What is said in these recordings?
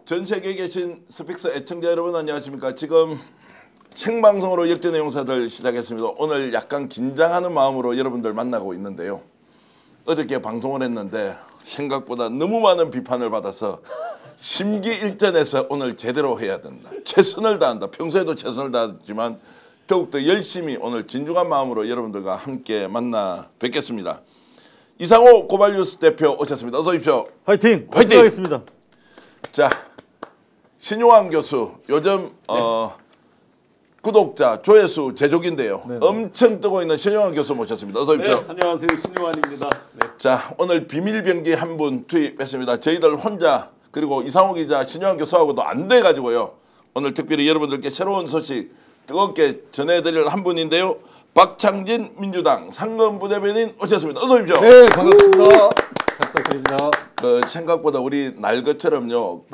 전 세계에 계신 스픽스 애청자 여러분 안녕하십니까. 지금 생방송으로 역전의 용사들 시작했습니다. 오늘 약간 긴장하는 마음으로 여러분들 만나고 있는데요. 어저께 방송을 했는데 생각보다 너무 많은 비판을 받아서 심기일전해서 오늘 제대로 해야 된다. 최선을 다한다. 평소에도 최선을 다하지만 더욱더 열심히 오늘 진중한 마음으로 여러분들과 함께 만나 뵙겠습니다. 이상호 고발뉴스 대표 오셨습니다. 어서 오십시오. 화이팅! 화이팅! 하겠습니다. 자, 신용환 교수 요즘 구독자 조회수 제조기인데요. 엄청 뜨고 있는 신용환 교수 모셨습니다. 어서 오십시오. 네, 안녕하세요. 신용환입니다. 네. 자, 오늘 비밀병기 한 분 투입했습니다. 저희들 혼자 그리고 이상호 기자, 신용환 교수하고도 안 돼가지고요. 오늘 특별히 여러분들께 새로운 소식 뜨겁게 전해드릴 한 분인데요. 박창진 민주당 상근부대변인 오셨습니다. 어서 오십시오. 네, 반갑습니다. 잘 부탁드립니다. 생각보다 우리 날 것처럼요.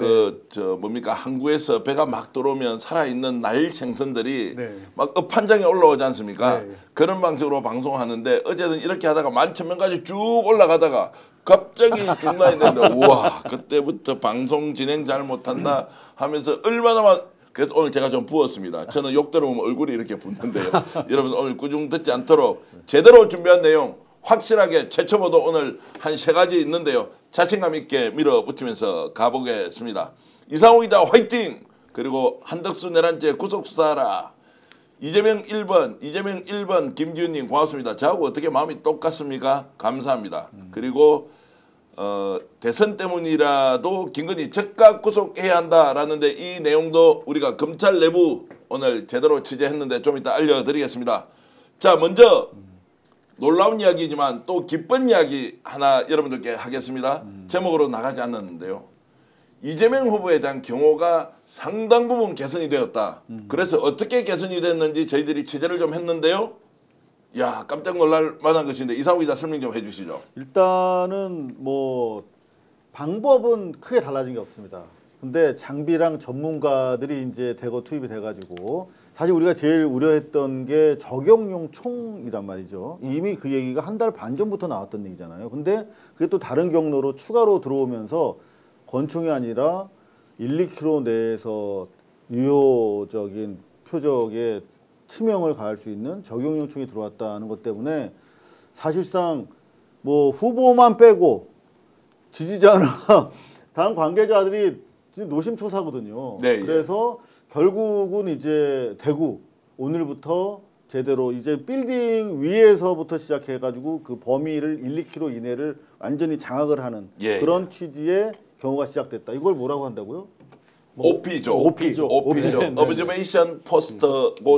뭡니까 항구에서 배가 막 들어오면 살아있는 날 생선들이 막 엎한장에 올라오지 않습니까? 그런 방식으로 방송하는데 어제는 이렇게 하다가 11,000명까지 쭉 올라가다가 갑자기 중단이 됐는데 우와 그때부터 방송 진행 잘 못한다 하면서 얼마나 그래서 오늘 제가 좀 부었습니다. 저는 욕 들어보면 얼굴이 이렇게 붓는데요. 여러분 오늘 꾸중 듣지 않도록 제대로 준비한 내용 확실하게 최초보도 오늘 한 3가지 있는데요. 자신감 있게 밀어붙이면서 가보겠습니다. 이상호 기자 화이팅! 그리고 한덕수 내란죄 구속수사하라. 이재명 1번 김기훈님 고맙습니다. 저하고 어떻게 마음이 똑같습니까? 감사합니다. 그리고 대선 때문이라도 김건희 즉각 구속해야 한다라는데 이 내용도 우리가 검찰 내부 오늘 제대로 취재했는데 좀 이따 알려드리겠습니다. 자, 먼저 놀라운 이야기지만 또 기쁜 이야기 하나 여러분들께 하겠습니다. 제목으로 나가지 않았는데요. 이재명 후보에 대한 경호가 상당 부분 개선이 되었다. 그래서 어떻게 개선이 됐는지 저희들이 취재를 좀 했는데요. 야, 깜짝 놀랄 만한 것인데 이상호 기자 설명 좀 해주시죠. 일단은 뭐 방법은 크게 달라진 게 없습니다. 근데 장비랑 전문가들이 이제 대거 투입이 돼가지고 사실 우리가 제일 우려했던 게 적용용 총이란 말이죠. 이미 그 얘기가 한 달 반 전부터 나왔던 얘기잖아요. 근데 그게 또 다른 경로로 추가로 들어오면서 권총이 아니라 1~2km 내에서 유효적인 표적에 치명을 가할 수 있는 적용용 총이 들어왔다는 것 때문에 사실상 뭐 후보만 빼고 지지자나 다른 관계자들이 노심초사거든요. 그래서 결국은 이제 대구 오늘부터 제대로 이제 빌딩 위에서부터 시작해가지고 그 범위를 1~2km 이내를 완전히 장악을 하는 그런 취지의 경우가 시작됐다. 이걸 뭐라고 한다고요? OP죠. Observation Post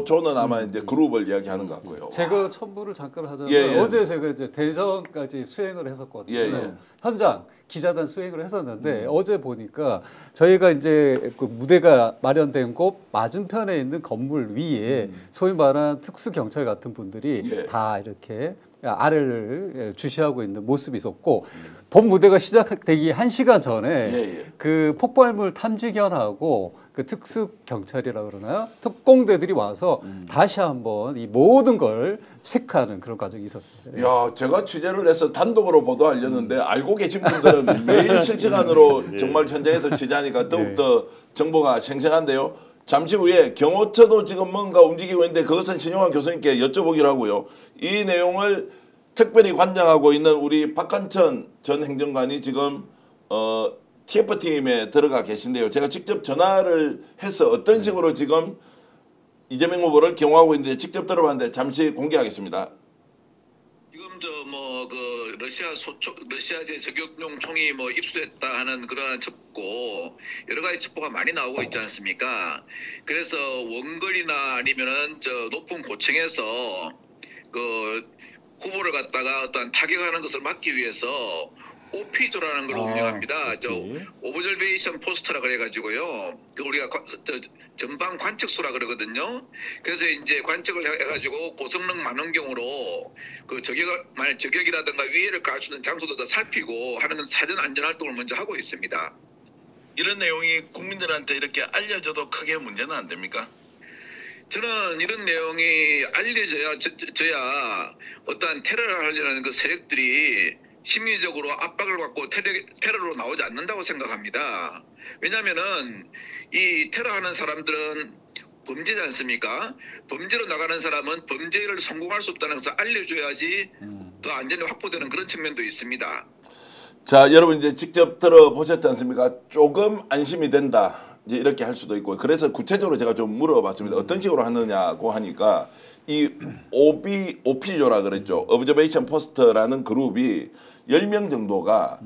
저는 아마 이제 그룹을 이야기하는 것 같고요. 제가 첨부를 잠깐 하자면 어제 제가 이제 대전까지 수행을 했었거든요. 현장 기자단 수행을 했었는데 어제 보니까 저희가 이제 그 무대가 마련된 곳 맞은편에 있는 건물 위에 소위 말하는 특수 경찰 같은 분들이 다 이렇게 아래를 주시하고 있는 모습이 있었고 본무대가 시작되기 1시간 전에 그 폭발물 탐지견하고 그 특수 경찰이라 그러나요? 특공대들이 와서 다시 한번 이 모든 걸 체크하는 그런 과정이 있었어요. 야, 제가 취재를 해서 단독으로 보도하려는데 알고 계신 분들은 매일 실시간으로 정말 현장에서 취재하니까 더욱더 정보가 생생한데요. 잠시 후에 경호처도 지금 뭔가 움직이고 있는데 그것은 신용환 교수님께 여쭤보기로 하고요. 이 내용을 특별히 관장하고 있는 우리 박한천 전 행정관이 지금 TF팀에 들어가 계신데요. 제가 직접 전화를 해서 어떤 식으로 지금 이재명 후보를 경호하고 있는데 직접 들어봤는데 잠시 공개하겠습니다. 지금 러시아제 저격용 총이 뭐 입수됐다 하는 그러한 첩보 여러 가지 첩보가 많이 나오고 있지 않습니까? 그래서 원거리나 아니면은 높은 고층에서 그 후보를 갖다가 어떤 타격하는 것을 막기 위해서 OP조라는 걸 운영합니다. 오브저베이션 포스트라 그래가지고요. 우리가 전방 관측소라 그러거든요. 그래서 이제 관측을 해가지고 고성능 망원경으로 그 만약 저격이라든가 위해를 가할 수 있는 장소도 다 살피고 하는 건 사전 안전 활동을 먼저 하고 있습니다. 이런 내용이 국민들한테 이렇게 알려져도 크게 문제는 안 됩니까? 저는 이런 내용이 알려져야 어떠한 테러를 하려는 그 세력들이 심리적으로 압박을 받고 테러로 나오지 않는다고 생각합니다. 왜냐하면은 이 테러하는 사람들은 범죄지 않습니까? 범죄로 나가는 사람은 범죄를 성공할 수 없다는 것을 알려줘야지 더 안전이 확보되는 그런 측면도 있습니다. 자, 여러분 이제 직접 들어보셨지 않습니까? 조금 안심이 된다. 이제 이렇게 할 수도 있고. 그래서 구체적으로 제가 좀 물어봤습니다. 어떤 식으로 하느냐고 하니까 이 OP조라 그랬죠. Observation Post라는 그룹이 10명 정도가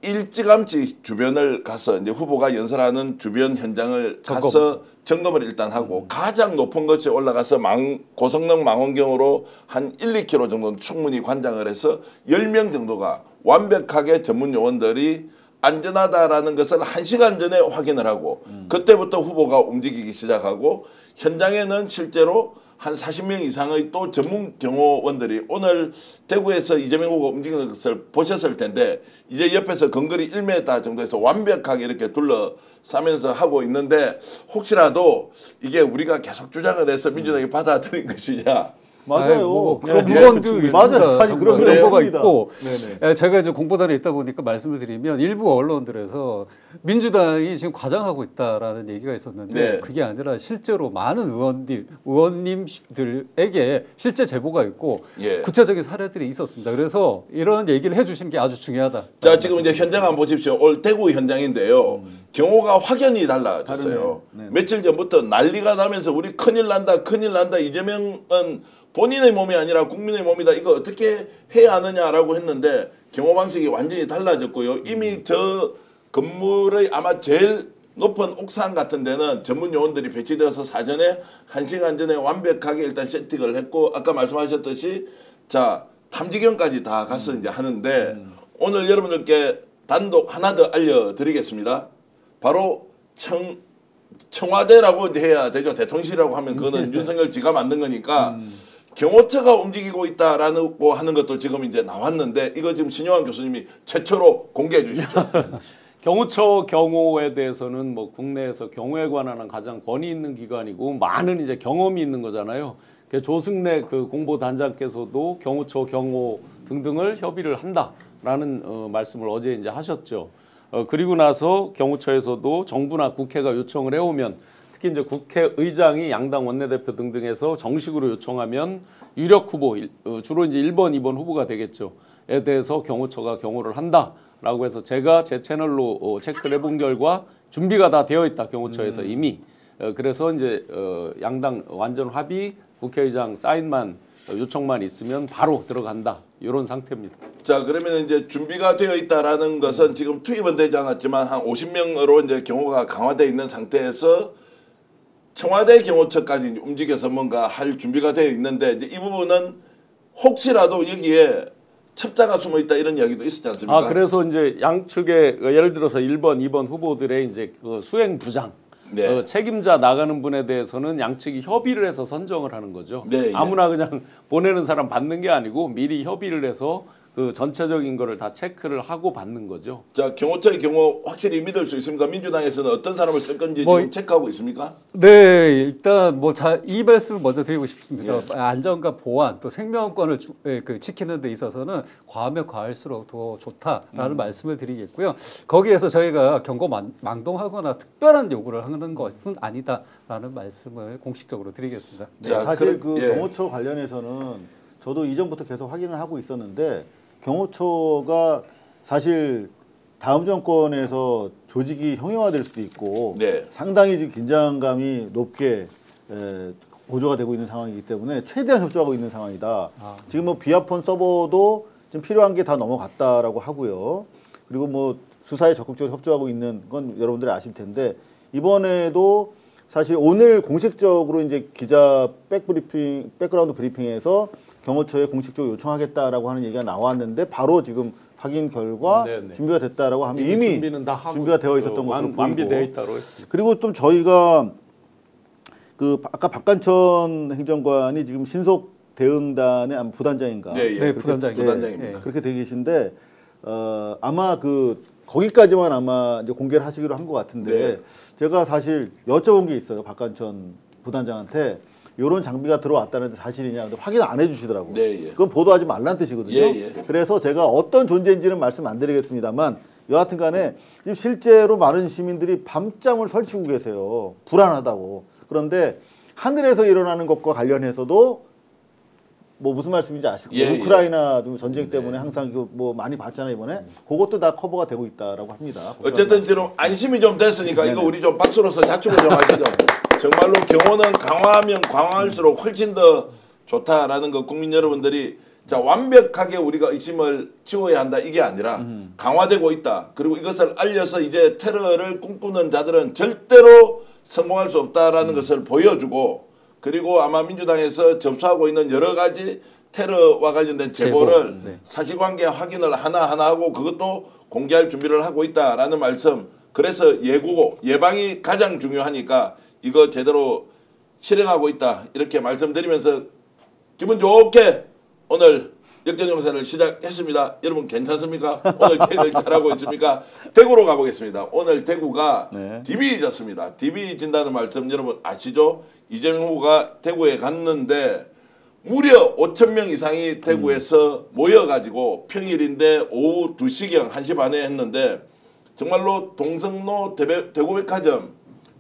일찌감치 주변을 가서 이제 후보가 연설하는 주변 현장을 가서 점검을 일단 하고 가장 높은 곳에 올라가서 고성능 망원경으로 한 1~2km 정도는 충분히 관장을 해서 10명 정도가 완벽하게 전문 요원들이 안전하다라는 것을 1시간 전에 확인을 하고 그때부터 후보가 움직이기 시작하고 현장에는 실제로 한 40명 이상의 또 전문 경호원들이 오늘 대구에서 이재명 후보가 움직이는 것을 보셨을 텐데 이제 옆에서 근거리 1m 정도에서 완벽하게 이렇게 둘러싸면서 하고 있는데 혹시라도 이게 우리가 계속 주장을 해서 민주당이 받아들인 것이냐. 맞아요. 뭐 그런 무언도 있습니다. 맞아요. 사실 그런 정보가 있고 네네. 제가 이제 공보단에 있다 보니까 말씀을 드리면 일부 언론들에서 민주당이 지금 과장하고 있다라는 얘기가 있었는데 네. 그게 아니라 실제로 많은 의원님들에게 실제 제보가 있고 예. 구체적인 사례들이 있었습니다. 그래서 이런 얘기를 해주신 게 아주 중요하다. 자, 지금 이제 현장 한번 보십시오. 올 대구 현장인데요. 경호가 확연히 달라졌어요. 며칠 전부터 난리가 나면서 우리 큰일 난다, 큰일 난다. 이재명은 본인의 몸이 아니라 국민의 몸이다. 이거 어떻게 해야 하느냐라고 했는데 경호 방식이 완전히 달라졌고요. 이미 저 건물의 아마 제일 높은 옥상 같은 데는 전문 요원들이 배치되어서 사전에 1시간 전에 완벽하게 일단 세팅을 했고 아까 말씀하셨듯이 자 탐지견까지 다 가서 이제 하는데 오늘 여러분들께 단독 하나 더 알려드리겠습니다. 바로 청와대라고 해야 되죠. 대통령실이라고 하면 그거는 윤석열 지가 만든 거니까 경호처가 움직이고 있다라고 하는 것도 지금 이제 나왔는데 이거 지금 신용환 교수님이 최초로 공개해 주시죠. 경호처 경호에 대해서는 뭐 국내에서 경호에 관한 가장 권위 있는 기관이고 많은 이제 경험이 있는 거잖아요. 조승래 그 공보단장께서도 경호처 경호 등등을 협의를 한다라는 말씀을 어제 이제 하셨죠. 그리고 나서 경호처에서도 정부나 국회가 요청을 해오면 특히 이제 국회의장이 양당 원내대표 등등에서 정식으로 요청하면 유력 후보 주로 이제 1번, 2번 후보가 되겠죠.에 대해서 경호처가 경호를 한다라고 해서 제가 제 채널로 체크를 해본 결과 준비가 다 되어 있다 경호처에서 이미. 그래서 이제 양당 완전 합의 국회의장 사인만 요청만 있으면 바로 들어간다 이런 상태입니다. 자 그러면 이제 준비가 되어 있다라는 것은 지금 투입은 되지 않았지만 한 50명으로 이제 경호가 강화되어 있는 상태에서 청와대 경호처까지 움직여서 뭔가 할 준비가 되어 있는데 이제 이 부분은 혹시라도 여기에 첩자가 숨어 있다 이런 이야기도 있었지 않습니까? 그래서 이제 양측의 예를 들어서 1번, 2번 후보들의 이제 그 수행 부장 네. 책임자 나가는 분에 대해서는 양측이 협의를 해서 선정을 하는 거죠. 네, 아무나 그냥 보내는 사람 받는 게 아니고 미리 협의를 해서 그 전체적인 거를 다 체크를 하고 받는 거죠. 자 경호처의 경우 확실히 믿을 수 있습니까? 민주당에서는 어떤 사람을 쓸 건지 지금 체크하고 있습니까? 네, 일단 이 말씀을 먼저 드리고 싶습니다. 예. 안전과 보안 또 생명권을 지키는 데 있어서는 과하면 과할수록 더 좋다라는 말씀을 드리겠고요. 거기에서 저희가 경고망동하거나 특별한 요구를 하는 것은 아니다라는 말씀을 공식적으로 드리겠습니다. 네, 자, 사실 경호처 관련해서는 저도 이전부터 계속 확인을 하고 있었는데 경호처가 사실 다음 정권에서 조직이 형용화될 수도 있고 상당히 지금 긴장감이 높게 고조가 되고 있는 상황이기 때문에 최대한 협조하고 있는 상황이다. 지금 뭐 비아폰 서버도 지금 필요한 게 다 넘어갔다라고 하고요. 그리고 뭐 수사에 적극적으로 협조하고 있는 건 여러분들이 아실 텐데 이번에도 사실 오늘 공식적으로 이제 기자 백그라운드 브리핑에서 경호처에 공식적으로 요청하겠다라고 하는 얘기가 나왔는데 바로 지금 확인 결과 준비가 됐다라고 하면 이미 준비가 되어 있었던 것으로 보이고 완비되어 있다고 했습니다. 그리고 또 저희가 그 아까 박관천 행정관이 지금 신속 대응단의 부단장인가? 네, 부단장입니다. 네, 그렇게 되어 계신데 아마 거기까지만 아마 이제 공개를 하시기로 한 것 같은데 제가 사실 여쭤본 게 있어요. 박관천 부단장한테 이런 장비가 들어왔다는데 사실이냐 근데 확인 안 해주시더라고요. 네, 예. 그건 보도하지 말라는 뜻이거든요. 예, 예. 그래서 제가 어떤 존재인지는 말씀 안 드리겠습니다만 여하튼 간에 지금 실제로 많은 시민들이 밤잠을 설치고 계세요. 불안하다고. 그런데 하늘에서 일어나는 것과 관련해서도 뭐 무슨 말씀인지 아시고 예, 우크라이나 전쟁 때문에 항상 뭐 많이 봤잖아요 이번에. 그것도 다 커버가 되고 있다라고 합니다. 어쨌든 지금 안심이 좀 됐으니까 이거 우리 좀 박수로서 자축을 좀 하시죠. 정말로 경호는 강화하면 강화할수록 훨씬 더 좋다라는 거 국민 여러분들이 자 완벽하게 우리가 의심을 지워야 한다 이게 아니라 강화되고 있다. 그리고 이것을 알려서 이제 테러를 꿈꾸는 자들은 절대로 성공할 수 없다라는 것을 보여주고 그리고 아마 민주당에서 접수하고 있는 여러 가지 테러와 관련된 제보를 네. 사실관계 확인을 하나하나 하고 그것도 공개할 준비를 하고 있다라는 말씀. 그래서 예고고 예방이 가장 중요하니까 이거 제대로 실행하고 있다 이렇게 말씀드리면서 기분 좋게 오늘 역전용사를 시작했습니다. 여러분 괜찮습니까? 오늘 계획을 잘하고 있습니까? 대구로 가보겠습니다. 오늘 대구가 디비졌습니다. 디비진다는 말씀 여러분 아시죠? 이재명 후보가 대구에 갔는데 무려 5,000명 이상이 대구에서 모여가지고 평일인데 오후 2시경 1시 반에 했는데 정말로 동성로 대구백화점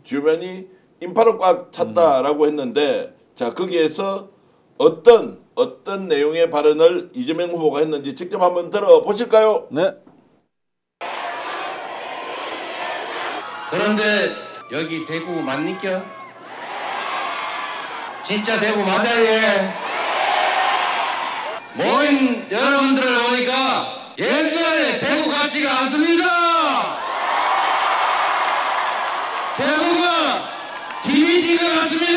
주변이 인파로 꽉 찼다라고 했는데 자 거기에서 어떤 내용의 발언을 이재명 후보가 했는지 직접 한번 들어보실까요? 네. 그런데 여기 대구 맞니까? 진짜 대구 맞아요. 모인 여러분들을 보니까 옛날에 대구 같지가 않습니다. 대구가 디비진 것 같습니다.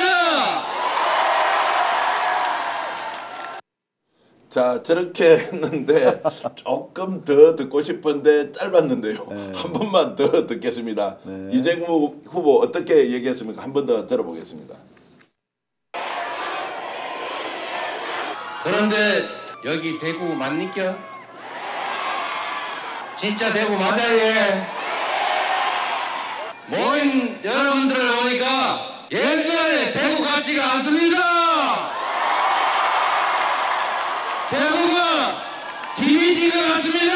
자 저렇게 했는데 조금 더 듣고 싶은데 짧았는데요. 한 번만 더 듣겠습니다. 이재명 후보 어떻게 얘기했습니까? 한 번 더 들어보겠습니다. 그런데 여기 대구 맞니까? 진짜 대구 맞아요. 모인 여러분들을 보니까 옛날에 대구 같지가 않습니다. 대구가 디비진 것 같습니다.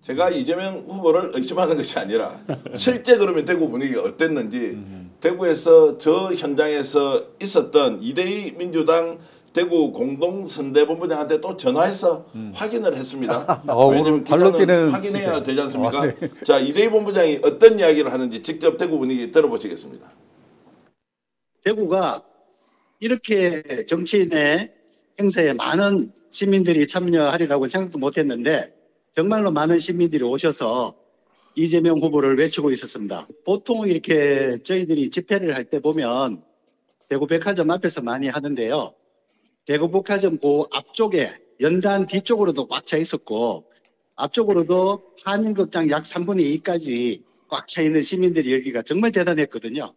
제가 이재명 후보를 의심하는 것이 아니라 실제 그러면 대구 분위기가 어땠는지 대구에서 저 현장에서 있었던 이대희 민주당 대구 공동선대본부장한테 또 전화해서 확인을 했습니다. 왜냐하면 발로 뛰는 확인해야 진짜. 되지 않습니까? 네. 자 이대희 본부장이 어떤 이야기를 하는지 직접 대구 분위기 들어보시겠습니다. 대구가 이렇게 정치인의 행사에 많은 시민들이 참여하리라고 생각도 못했는데 정말로 많은 시민들이 오셔서 이재명 후보를 외치고 있었습니다. 보통 이렇게 저희들이 집회를 할 때 보면 대구 백화점 앞에서 많이 하는데요. 대구 백화점 그 앞쪽에 연단 뒤쪽으로도 꽉 차 있었고 앞쪽으로도 한인극장 약 3분의 2까지 꽉 차 있는 시민들이 여기가 정말 대단했거든요.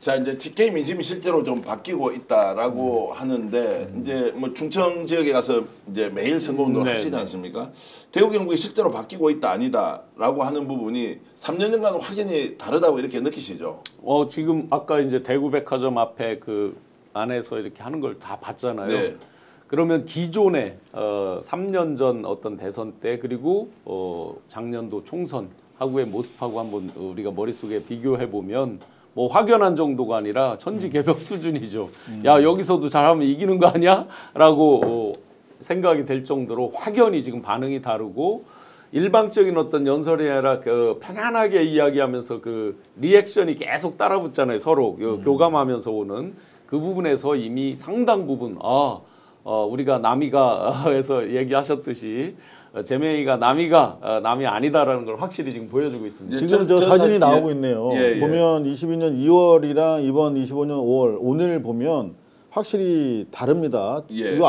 자 이제 TK 민심이 실제로 좀 바뀌고 있다라고 하는데 이제 뭐 충청 지역에 가서 이제 매일 선거운동을 하시지 않습니까? 대구 경북이 실제로 바뀌고 있다 아니다라고 하는 부분이 3년 전과는 확연히 다르다고 이렇게 느끼시죠? 지금 아까 이제 대구백화점 앞에 그 안에서 이렇게 하는 걸 다 봤잖아요. 네. 그러면 기존에 3년 전 어떤 대선 때 그리고 작년도 총선하고의 모습하고 한번 우리가 머릿속에 비교해 보면 뭐 확연한 정도가 아니라 천지개벽 수준이죠. 야 여기서도 잘하면 이기는 거 아니야? 라고 생각이 될 정도로 확연히 지금 반응이 다르고 일방적인 어떤 연설이 아니라 그 편안하게 이야기하면서 그 리액션이 계속 따라붙잖아요. 서로 교감하면서 오는 그 부분에서 이미 상당 부분 우리가 남이가에서 얘기하셨듯이 제명이가 남이 아니다라는 걸 확실히 지금 보여주고 있습니다. 지금 저 사진이 나오고 있네요. 예. 보면 22년 2월이랑 이번 25년 5월 오늘 보면 확실히 다릅니다. 예. 이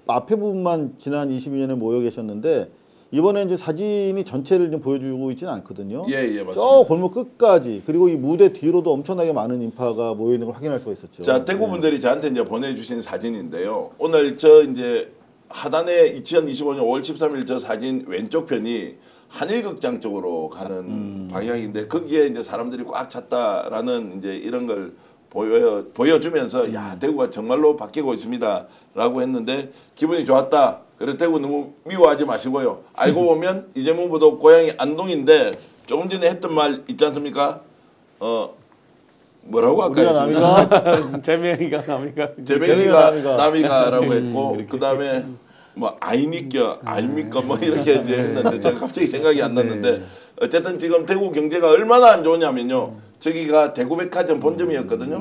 앞에 부분만 지난 22년에 모여 계셨는데 이번에 이제 사진이 전체를 좀 보여주고 있지는 않거든요. 예, 맞습니다. 저 골목 끝까지 그리고 이 무대 뒤로도 엄청나게 많은 인파가 모여 있는 걸 확인할 수가 있었죠. 자 대구 분들이 저한테 이제 보내주신 사진인데요. 오늘 저 이제 하단에 2025년 5월 13일 저 사진 왼쪽 편이 한일극장 쪽으로 가는 방향인데 거기에 이제 사람들이 꽉 찼다라는 이제 이런 걸 보여주면서 야 대구가 정말로 바뀌고 있습니다라고 했는데 기분이 좋았다. 그래 대구 너무 미워하지 마시고요. 알고 보면 이재명 후보도 고향이 안동인데 조금 전에 했던 말 있지 않습니까? 뭐라고 할까요? 재명이가 남이가라고 했고 그 다음에 뭐 아이니까 알미까 뭐 이렇게 이제 했는데 제가 갑자기 생각이 안 났는데 어쨌든 지금 대구 경제가 얼마나 안 좋냐면요. 저기가 대구백화점 본점이었거든요.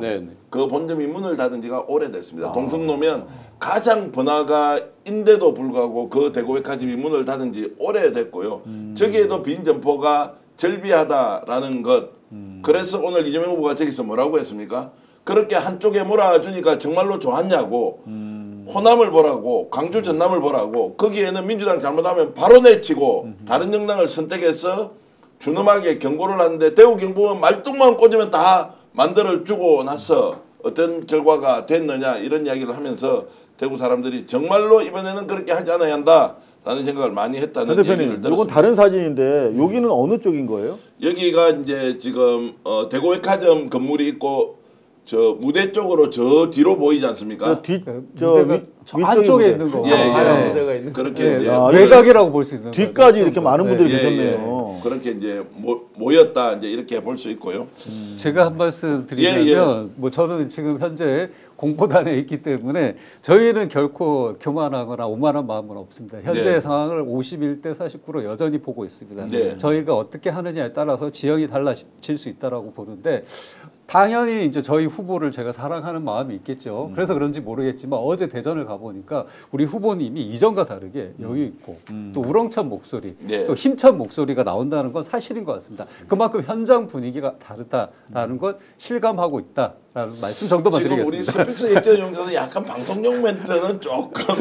그 본점이 문을 닫은 지가 오래됐습니다. 동성로면 가장 번화가인데도 불구하고 그 대구백화점이 문을 닫은 지 오래됐고요. 저기에도 빈 점포가 절비하다라는 것. 그래서 오늘 이재명 후보가 저기서 뭐라고 했습니까? 그렇게 한쪽에 몰아주니까 정말로 좋았냐고. 호남을 보라고 광주 전남을 보라고 거기에는 민주당 잘못하면 바로 내치고 다른 정당을 선택해서 준엄하게 경고를 하는데 대구 경북은 말뚝만 꽂으면 다 만들어주고 나서 어떤 결과가 됐느냐 이런 이야기를 하면서 대구 사람들이 정말로 이번에는 그렇게 하지 않아야 한다라는 생각을 많이 했다는 얘기를 들었습니다. 이건 다른 사진인데 여기는 어느 쪽인 거예요? 여기가 이제 지금 대구백화점 건물이 있고 저 무대 쪽으로 저 뒤로 보이지 않습니까? 안쪽에 있는 거. 무대가 있는 그렇게 이제 외곽이라고 볼 수 있는 뒤까지 이렇게 많은 분들이 계셨네요. 그렇게 이제 모였다 이제 이렇게 볼 수 있고요. 제가 한 말씀 드리자면 뭐 저는 지금 현재 공보단에 있기 때문에 저희는 결코 교만하거나 오만한 마음은 없습니다. 현재 상황을 51대 49로 여전히 보고 있습니다. 저희가 어떻게 하느냐에 따라서 지형이 달라질 수 있다라고 보는데 당연히 이제 저희 후보를 제가 사랑하는 마음이 있겠죠. 그래서 그런지 모르겠지만 어제 대전을 가보니까 우리 후보님이 이전과 다르게 여유 있고 또 우렁찬 목소리, 또 힘찬 목소리가 나온다는 건 사실인 것 같습니다. 그만큼 현장 분위기가 다르다라는 건 실감하고 있다라는 말씀 정도만 드리겠습니다. 지금 우리 스픽스 예견 용사는 약간 방송용 멘트는 조금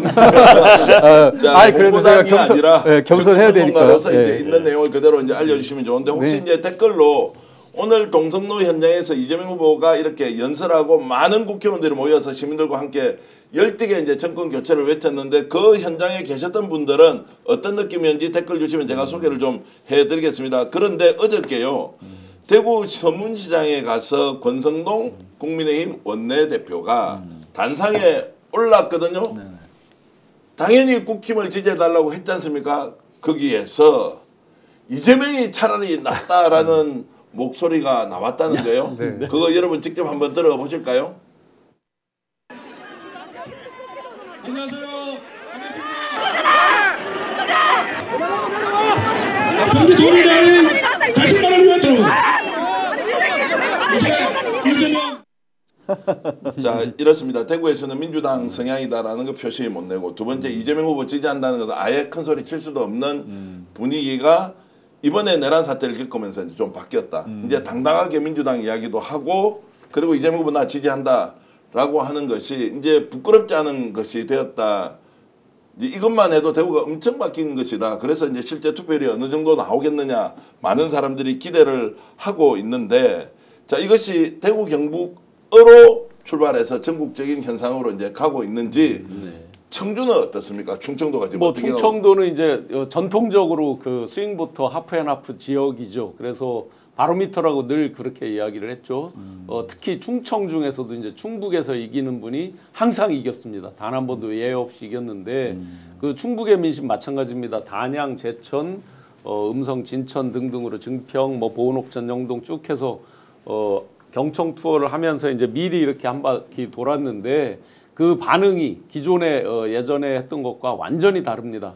그래도 제가 겸손해야 되니까 이제 있는 내용을 그대로 이제 알려주시면 좋은데 혹시 이제 댓글로 오늘 동성로 현장에서 이재명 후보가 이렇게 연설하고 많은 국회의원들이 모여서 시민들과 함께 열띠게 이제 정권 교체를 외쳤는데 그 현장에 계셨던 분들은 어떤 느낌이었는지 댓글 주시면 제가 소개를 좀 해드리겠습니다. 그런데 어저께요. 대구 서문시장에 가서 권성동 국민의힘 원내대표가 단상에 올랐거든요. 당연히 국힘을 지지해달라고 했지 않습니까? 거기에서 이재명이 차라리 낫다라는 목소리가 나왔다는데요. 그거 여러분 직접 한번 들어보실까요? 안녕하세요. 자 이렇습니다. 대구에서는 민주당 성향이다라는 거 표시 못 내고 두 번째 이재명 후보 지지한다는 것은 아예 큰 소리 칠 수도 없는 분위기가 이번에 내란 사태를 겪으면서 이제 좀 바뀌었다. 이제 당당하게 민주당 이야기도 하고 그리고 이재명 후보 나 지지한다라고 하는 것이 이제 부끄럽지 않은 것이 되었다. 이것만 해도 대구가 엄청 바뀐 것이다. 그래서 이제 실제 투표율이 어느 정도 나오겠느냐 많은 사람들이 기대를 하고 있는데 자 이것이 대구 경북으로 출발해서 전국적인 현상으로 이제 가고 있는지 청주는 어떻습니까? 충청도가 지금 어떻게 충청도는 이제 전통적으로 그 스윙보터 하프앤하프 지역이죠. 그래서 바로미터라고 늘 그렇게 이야기를 했죠. 특히 충청 중에서도 이제 충북에서 이기는 분이 항상 이겼습니다. 단 한 번도 예외 없이 이겼는데 그 충북의 민심 마찬가지입니다. 단양, 제천, 음성, 진천 등등으로 증평, 뭐 보은옥천, 영동 쭉 해서 경청 투어를 하면서 이제 미리 이렇게 한 바퀴 돌았는데 그 반응이 기존에 예전에 했던 것과 완전히 다릅니다.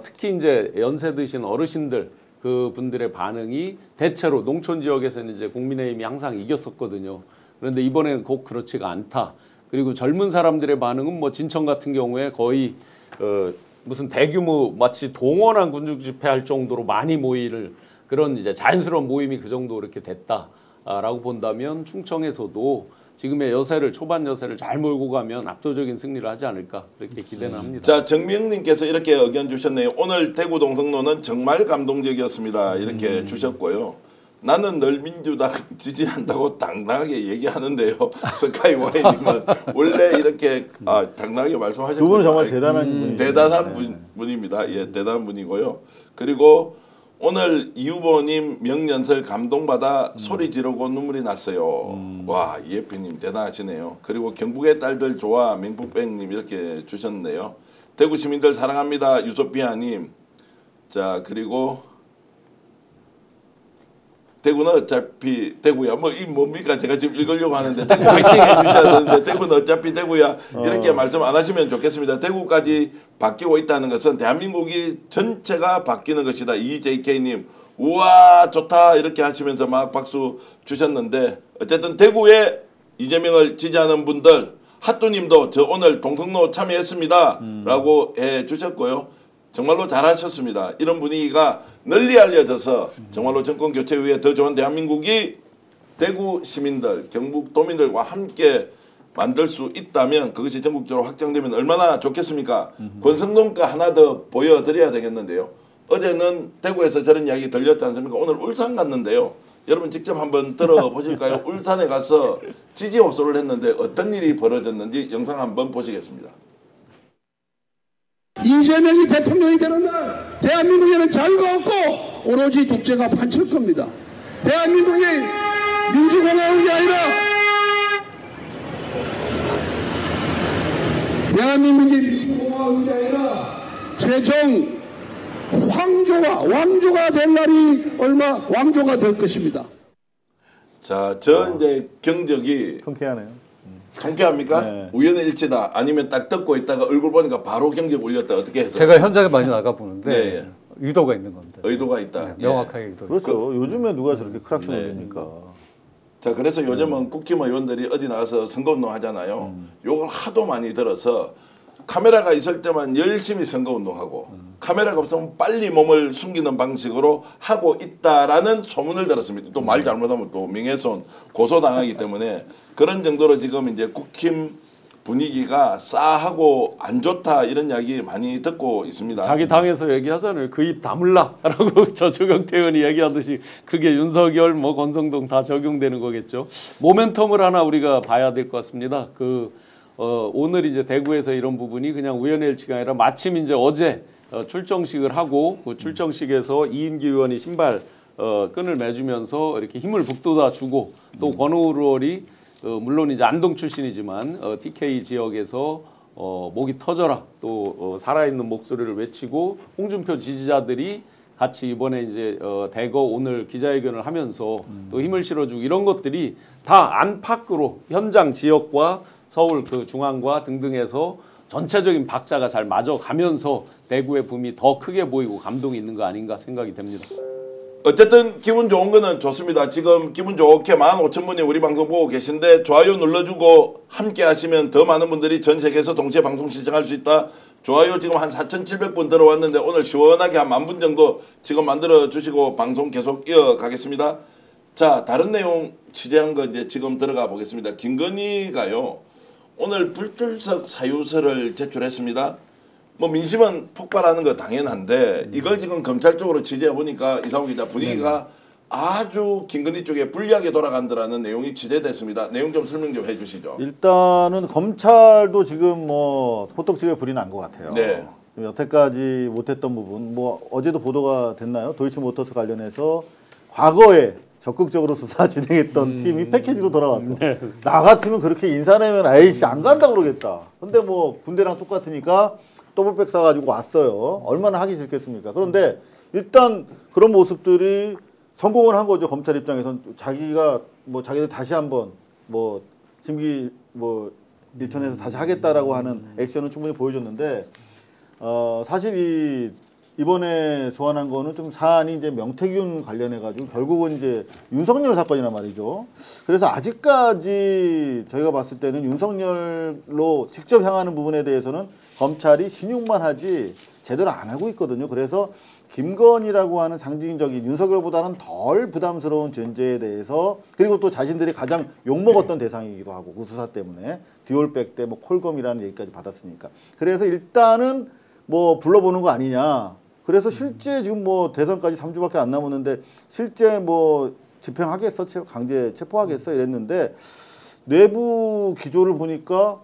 특히 이제 연세 드신 어르신들 그 분들의 반응이 대체로 농촌 지역에서는 이제 국민의힘이 항상 이겼었거든요. 그런데 이번에는 꼭 그렇지가 않다. 그리고 젊은 사람들의 반응은 뭐 진천 같은 경우에 거의 무슨 대규모 마치 동원한 군중 집회할 정도로 많이 모이를 그런 이제 자연스러운 모임이 그 정도 이렇게 됐다라고 본다면 충청에서도 지금의 여세를 초반 여세를 잘 몰고 가면 압도적인 승리를 하지 않을까 그렇게 기대는 합니다. 자 정명님께서 이렇게 의견 주셨네요. 오늘 대구 동성로는 정말 감동적이었습니다. 이렇게 주셨고요. 나는 늘 민주당 지지한다고 당당하게 얘기하는데요. 스카이와이님은 원래 이렇게 당당하게 말씀하셨고 두 분은 정말 대단한 대단한 분입니다. 예, 대단한 분이고요. 그리고 오늘 이 후보님 명연설 감동받아 소리 지르고 눈물이 났어요. 와, 이예피님 대단하시네요. 그리고 경북의 딸들 좋아 맹북뱅님 이렇게 주셨는데요. 대구 시민들 사랑합니다. 유소피아님. 자, 그리고 대구는 어차피 대구야. 뭐 이 뭡니까? 제가 지금 읽으려고 하는데 대구 파이팅 해주셔야 되는데 대구는 어차피 대구야. 이렇게 말씀 안 하시면 좋겠습니다. 대구까지 바뀌고 있다는 것은 대한민국이 전체가 바뀌는 것이다. EJK님. 우와 좋다 이렇게 하시면서 막 박수 주셨는데 어쨌든 대구에 이재명을 지지하는 분들 핫도님도 저 오늘 동성로 참여했습니다. 라고 해주셨고요. 정말로 잘하셨습니다. 이런 분위기가 널리 알려져서 정말로 정권교체 위해 더 좋은 대한민국이 대구 시민들, 경북 도민들과 함께 만들 수 있다면 그것이 전국적으로 확장되면 얼마나 좋겠습니까? 권성동과 하나 더 보여드려야 되겠는데요. 어제는 대구에서 저런 이야기 들렸지 않습니까? 오늘 울산 갔는데요. 여러분 직접 한번 들어보실까요? 울산에 가서 지지 호소를 했는데 어떤 일이 벌어졌는지 영상 한번 보시겠습니다. 이재명이 대통령이 되는 날 대한민국에는 자유가 없고 오로지 독재가 판칠 겁니다. 대한민국이 민주공화국이 아니라 최종 왕조가 될 날이 왕조가 될 것입니다. 자, 저 이제 경적이 통쾌하네요. 통쾌합니까? 네. 우연의 일치다. 아니면 딱 듣고 있다가 얼굴 보니까 바로 경적 올렸다. 어떻게 해서? 제가 현장에 많이 나가 보는데 네. 의도가 있는 겁니다. 의도가 있다. 네, 명확하게 의도가 그렇죠. 요즘에 누가 저렇게 크락션 올립니까? 자, 그래서 요즘은 국힘 의원들이 어디 나가서 선거운동 하잖아요. 욕을 하도 많이 들어서 카메라가 있을 때만 열심히 선거운동하고 카메라가 없으면 빨리 몸을 숨기는 방식으로 하고 있다라는 소문을 들었습니다. 또 말 잘못하면 또 명예훼손 고소당하기 때문에 그런 정도로 지금 이제 국힘 분위기가 싸하고 안 좋다 이런 이야기 많이 듣고 있습니다. 자기 당에서 얘기하잖아요. 그 입 다물라라고 저 조경태 의원이 얘기하듯이 그게 윤석열 뭐 권성동 다 적용되는 거겠죠. 모멘텀을 하나 우리가 봐야 될 것 같습니다. 오늘 이제 대구에서 이런 부분이 그냥 우연의 일치가 아니라 마침 이제 어제 출정식을 하고 그 출정식에서 이인기 의원이 신발 끈을 매주면서 이렇게 힘을 북돋아 주고 또 권오루월이 물론 이제 안동 출신이지만 TK 지역에서 목이 터져라 또 살아있는 목소리를 외치고 홍준표 지지자들이 같이 이번에 이제 대거 오늘 기자회견을 하면서 또 힘을 실어주고 이런 것들이 다 안팎으로 현장 지역과 서울 그 중앙과 등등에서 전체적인 박자가 잘 맞아가면서 대구의 붐이 더 크게 보이고 감동이 있는 거 아닌가 생각이 됩니다. 어쨌든 기분 좋은 거는 좋습니다. 지금 기분 좋게 15,000분이 우리 방송 보고 계신데 좋아요 눌러주고 함께 하시면 더 많은 분들이 전 세계에서 동시에 방송 시청할 수 있다. 좋아요 지금 한 4,700분 들어왔는데 오늘 시원하게 한 10,000분 정도 지금 만들어 주시고 방송 계속 이어가겠습니다. 자, 다른 내용 취재한 거 이제 지금 들어가 보겠습니다. 김건희가요 오늘 불출석 사유서를 제출했습니다. 뭐 민심은 폭발하는 거 당연한데 이걸 지금 검찰 쪽으로 취재해 보니까 이상호 기자 분위기가 아주 김건희 쪽에 불리하게 돌아간다라는 내용이 취재됐습니다. 내용 좀 설명 좀 해주시죠. 일단은 검찰도 지금 뭐 호떡집에 불이 난 것 같아요. 네. 여태까지 못했던 부분, 뭐 어제도 보도가 됐나요? 도이치모터스 관련해서 과거에 적극적으로 수사 진행했던 팀이 패키지로 돌아왔어. 네. 나 같으면 그렇게 인사내면 에이씨 안 간다 그러겠다. 근데 뭐 군대랑 똑같으니까 더블백 사가지고 왔어요. 얼마나 하기 싫겠습니까? 그런데 일단 그런 모습들이 성공을 한 거죠. 검찰 입장에서는 자기가 뭐 자기들 다시 한번 뭐 심기 뭐 일천에서 다시 하겠다라고 하는 액션은 충분히 보여줬는데 사실 이번에 소환한 거는 좀 사안이 이제 명태균 관련해 가지고 결국은 이제 윤석열 사건이란 말이죠. 그래서 아직까지 저희가 봤을 때는 윤석열로 직접 향하는 부분에 대해서는 검찰이 신용만 하지 제대로 안 하고 있거든요. 그래서 김건희라고 하는 상징적인 윤석열보다는 덜 부담스러운 존재에 대해서 그리고 또 자신들이 가장 욕먹었던 대상이기도 하고 그 수사 때문에 디올백 때 뭐 콜검이라는 얘기까지 받았으니까. 그래서 일단은 뭐 불러보는 거 아니냐. 그래서 실제 지금 뭐 대선까지 3주밖에 안 남았는데 실제 뭐 집행하겠어, 강제 체포하겠어 이랬는데 내부 기조를 보니까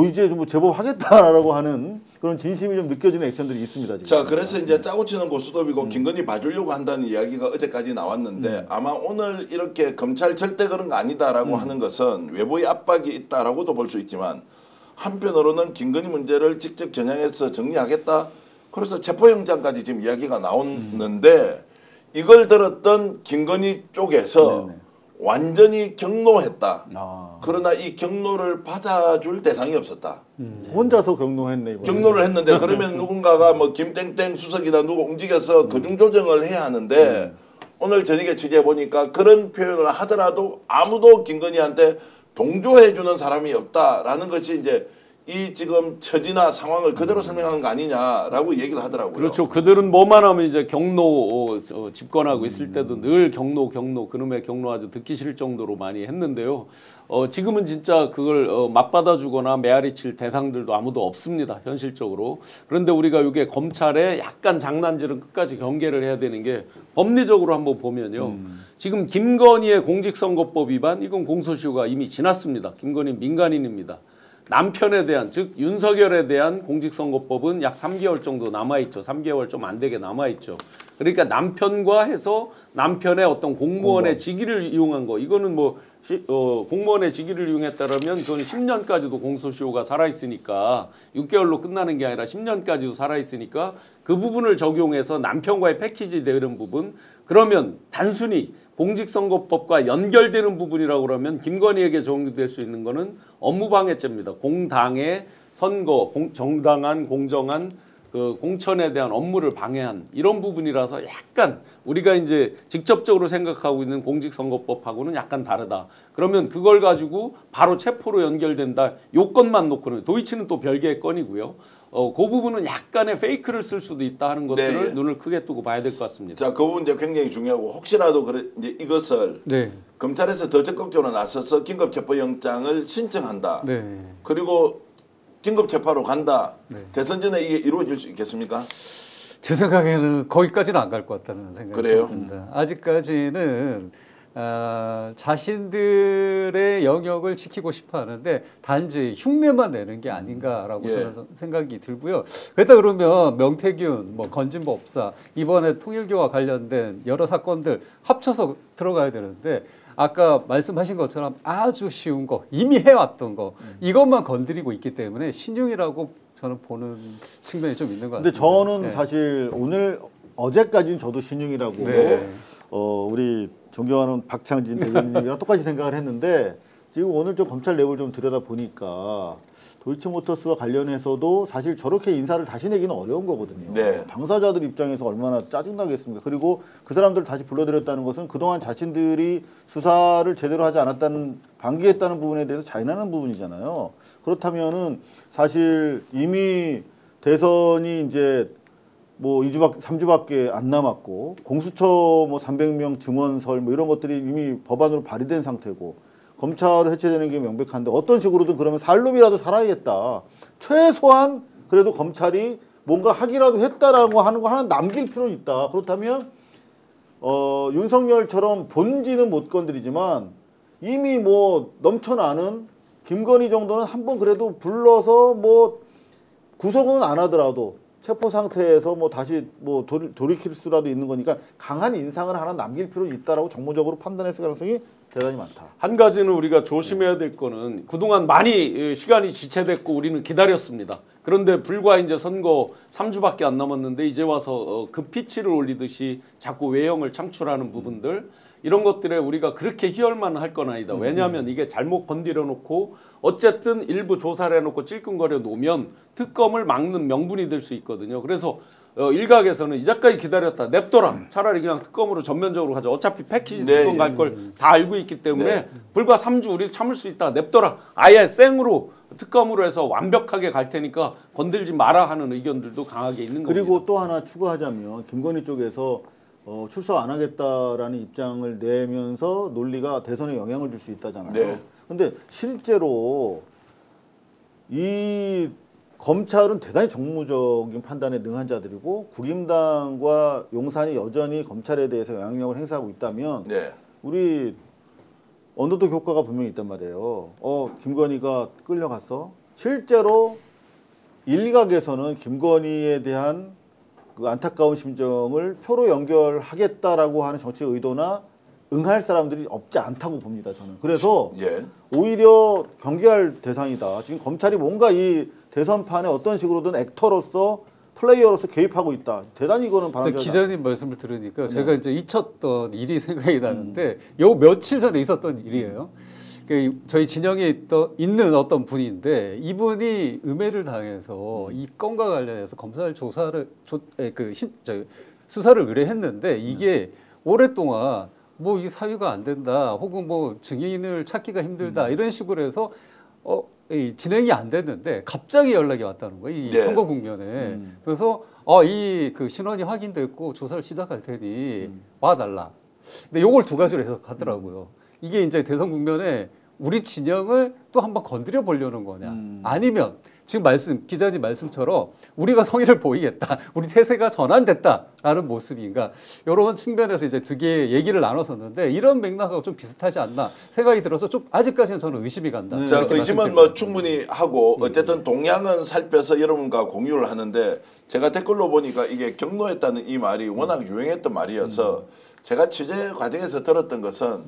이제 뭐 제법 하겠다라고 하는 그런 진심이 좀 느껴지는 액션들이 있습니다. 지금. 자, 그래서 이제 짜고 치는 고스톱이고 김건희 봐주려고 한다는 이야기가 어제까지 나왔는데 아마 오늘 이렇게 검찰 절대 그런 거 아니다라고 하는 것은 외부의 압박이 있다라고도 볼 수 있지만 한편으로는 김건희 문제를 직접 겨냥해서 정리하겠다. 그래서 체포영장까지 지금 이야기가 나오는데 이걸 들었던 김건희 쪽에서 완전히 경로했다. 그러나 이 경로를 받아줄 대상이 없었다. 혼자서 경로했네. 이번에. 경로를 했는데 그러면 누군가가 뭐 김땡땡 수석이다 누구 움직여서 거중 조정을 해야 하는데 오늘 저녁에 취재해 보니까 그런 표현을 하더라도 아무도 김건희한테 동조해주는 사람이 없다라는 것이 이제 이 지금 처지나 상황을 그대로 설명하는 거 아니냐라고 얘기를 하더라고요. 그렇죠. 그들은 뭐만 하면 이제 경로 집권하고 있을 때도 늘 경로 그놈의 경로 아주 듣기 싫을 정도로 많이 했는데요. 지금은 진짜 그걸 맞받아주거나 메아리 칠 대상들도 아무도 없습니다. 현실적으로. 그런데 우리가 이게 검찰의 약간 장난질은 끝까지 경계를 해야 되는 게 법리적으로 한번 보면요. 지금 김건희의 공직선거법 위반 이건 공소시효가 이미 지났습니다. 김건희 민간인입니다. 남편에 대한 즉 윤석열에 대한 공직선거법은 약 3개월 정도 남아있죠. 3개월 좀 안 되게 남아있죠. 그러니까 남편과 해서 남편의 어떤 공무원의 직위를 이용한 거 이거는 뭐 공무원의 직위를 이용했다라면 그건 10년까지도 공소시효가 살아있으니까 6개월로 끝나는 게 아니라 10년까지도 살아있으니까 그 부분을 적용해서 남편과의 패키지 되는 부분 그러면 단순히 공직선거법과 연결되는 부분이라고 그러면 김건희에게 적용될 수 있는 거는 업무방해죄입니다. 공당의 선거, 정당한 공정한 그 공천에 대한 업무를 방해한 이런 부분이라서 약간 우리가 이제 직접적으로 생각하고 있는 공직선거법하고는 약간 다르다. 그러면 그걸 가지고 바로 체포로 연결된다. 요건만 놓고는 도이치는 또 별개의 건이고요. 그 부분은 약간의 페이크를 쓸 수도 있다 하는 것들을 네. 눈을 크게 뜨고 봐야 될 것 같습니다. 자, 그 부분 이제 굉장히 중요하고 혹시라도 이제 이것을 검찰에서 더 적극적으로 나서서 긴급체포영장을 신청한다. 그리고 긴급체포로 간다. 대선 전에 이게 이루어질 수 있겠습니까? 제 생각에는 거기까지는 안 갈 것 같다는 생각이 듭니다. 아직까지는 자신들의 영역을 지키고 싶어 하는데 단지 흉내만 내는 게 아닌가라고 저는 생각이 들고요. 그렇다 그러면 명태균, 뭐 건진법사 이번에 통일교와 관련된 여러 사건들 합쳐서 들어가야 되는데 아까 말씀하신 것처럼 아주 쉬운 거 이미 해왔던 거 이것만 건드리고 있기 때문에 신용이라고 저는 보는 측면이 좀 있는 것 같습니다. 근데 저는 사실 어제까지는 저도 신용이라고 우리 존경하는 박창진 대변인이랑 똑같이 생각을 했는데 지금 오늘 좀 검찰 내부를 좀 들여다 보니까 도이치모터스와 관련해서도 사실 저렇게 인사를 다시 내기는 어려운 거거든요. 당사자들 입장에서 얼마나 짜증나겠습니까? 그리고 그 사람들을 다시 불러들였다는 것은 그동안 자신들이 수사를 제대로 하지 않았다는 방기했다는 부분에 대해서 자인하는 부분이잖아요. 그렇다면은 사실 이미 대선이 이제 뭐 3주밖에 안 남았고 공수처 뭐 300명 증언설 뭐 이런 것들이 이미 법안으로 발의된 상태고 검찰을 해체되는 게 명백한데 어떤 식으로든 그러면 살놈이라도 살아야겠다. 최소한 그래도 검찰이 뭔가 하기라도 했다라고 하는 거 하나 남길 필요는 있다. 그렇다면 윤석열처럼 본질은 못 건드리지만 이미 뭐 넘쳐나는 김건희 정도는 한번 그래도 불러서 뭐 구속은 안 하더라도 체포 상태에서 뭐 다시 뭐 돌이킬 수라도 있는 거니까 강한 인상을 하나 남길 필요는 있다라고 정무적으로 판단했을 가능성이 대단히 많다. 한 가지는 우리가 조심해야 될 거는 그동안 많이 시간이 지체됐고 우리는 기다렸습니다. 그런데 불과 이제 선거 3주밖에 안 남았는데 이제 와서 그 피치를 올리듯이 자꾸 외형을 창출하는 부분들 이런 것들에 우리가 그렇게 희열만 할 건 아니다. 왜냐하면 이게 잘못 건드려 놓고 어쨌든 일부 조사를 해놓고 찔끔거려 놓으면 특검을 막는 명분이 될 수 있거든요. 그래서 일각에서는 이제까지 기다렸다. 냅둬라. 차라리 그냥 특검으로 전면적으로 가자. 어차피 패키지 특검 갈 걸 다 알고 있기 때문에 불과 3주 우리 참을 수 있다. 냅둬라. 아예 생으로 특검으로 해서 완벽하게 갈 테니까 건들지 마라 하는 의견들도 강하게 있는 겁니다. 그리고 또 하나 추가하자면 김건희 쪽에서 출석 안 하겠다라는 입장을 내면서 논리가 대선에 영향을 줄 수 있다잖아요. 근데 실제로 이 검찰은 대단히 정무적인 판단에 능한 자들이고 국임당과 용산이 여전히 검찰에 대해서 영향력을 행사하고 있다면 우리 언더독 효과가 분명히 있단 말이에요. 김건희가 끌려갔어. 실제로 일각에서는 김건희에 대한 그 안타까운 심정을 표로 연결하겠다라고 하는 정치 의도나 응할 사람들이 없지 않다고 봅니다. 저는. 그래서 예. 오히려 경계할 대상이다. 지금 검찰이 뭔가 이 대선판에 어떤 식으로든 액터로서 플레이어로서 개입하고 있다. 대단히 이거는 바람직하다. 기자님 말씀을 들으니까 제가 이제 잊혔던 일이 생각이 나는데 요 며칠 전에 있었던 일이에요. 저희 진영에 있는 어떤 분인데 이분이 음해를 당해서 이 건과 관련해서 검찰 수사를 의뢰했는데 이게 오랫동안 뭐 이 사유가 안 된다 혹은 뭐 증인을 찾기가 힘들다 이런 식으로 해서 진행이 안 됐는데 갑자기 연락이 왔다는 거예요. 이 선거 국면에. 그래서 이 그 신원이 확인됐고 조사를 시작할 테니 와달라. 근데 요걸 두 가지로 해석하더라고요. 이게 이제 대선 국면에 우리 진영을 또 한번 건드려 보려는 거냐. 아니면 지금 기자님 말씀처럼 우리가 성의를 보이겠다. 우리 태세가 전환됐다라는 모습인가. 이런 측면에서 이제 두 개의 얘기를 나눴었는데 이런 맥락하고 좀 비슷하지 않나 생각이 들어서 좀 아직까지는 저는 의심이 간다. 자, 의심은 뭐 충분히 하고 어쨌든 동향은 살펴서 여러분과 공유를 하는데 제가 댓글로 보니까 이게 경로했다는 이 말이 워낙 유행했던 말이어서 제가 취재 과정에서 들었던 것은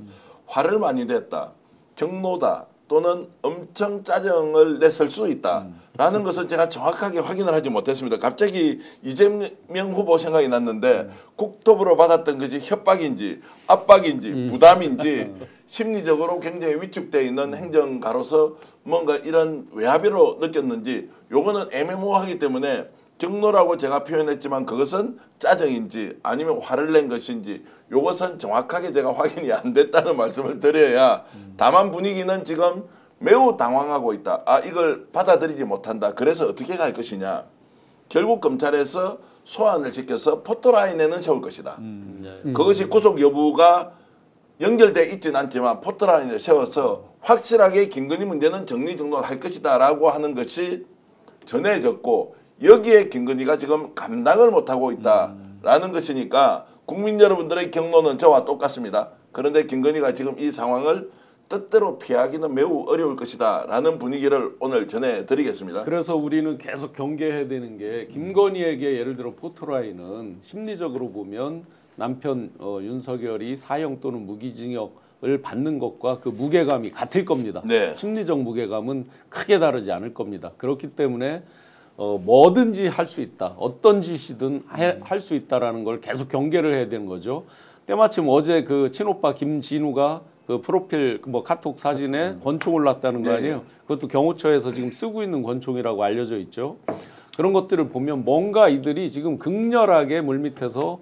화를 많이 냈다. 경로다. 또는 엄청 짜증을 냈을 수 있다라는 것은 제가 정확하게 확인을 하지 못했습니다. 갑자기 이재명 후보 생각이 났는데 국토부로 받았던 것이 협박인지 압박인지 부담인지 심리적으로 굉장히 위축되어 있는 행정가로서 뭔가 이런 외압으로 느꼈는지 요거는 애매모호하기 때문에 경로라고 제가 표현했지만 그것은 짜증인지 아니면 화를 낸 것인지 요것은 정확하게 제가 확인이 안 됐다는 말씀을 드려야 다만 분위기는 지금 매우 당황하고 있다. 이걸 받아들이지 못한다. 그래서 어떻게 갈 것이냐. 결국 검찰에서 소환을 시켜서 포토라인에는 세울 것이다. 그것이 구속 여부가 연결돼 있지는 않지만 포토라인에 세워서 확실하게 김건희 문제는 정리정돈을 할 것이다 라고 하는 것이 전해졌고 여기에 김건희가 지금 감당을 못하고 있다라는 것이니까 국민 여러분들의 경로는 저와 똑같습니다. 그런데 김건희가 지금 이 상황을 뜻대로 피하기는 매우 어려울 것이다 라는 분위기를 오늘 전해드리겠습니다. 그래서 우리는 계속 경계해야 되는 게 김건희에게 예를 들어 포토라인은 심리적으로 보면 남편 윤석열이 사형 또는 무기징역을 받는 것과 그 무게감이 같을 겁니다. 네. 심리적 무게감은 크게 다르지 않을 겁니다. 그렇기 때문에 뭐든지 할 수 있다. 어떤 짓이든 할 수 있다라는 걸 계속 경계를 해야 되는 거죠. 때마침 어제 그 친오빠 김진우가 그 프로필 뭐 카톡 사진에 권총 올랐다는 거 아니에요. 그것도 경호처에서 지금 쓰고 있는 권총이라고 알려져 있죠. 그런 것들을 보면 뭔가 이들이 지금 극렬하게 물밑에서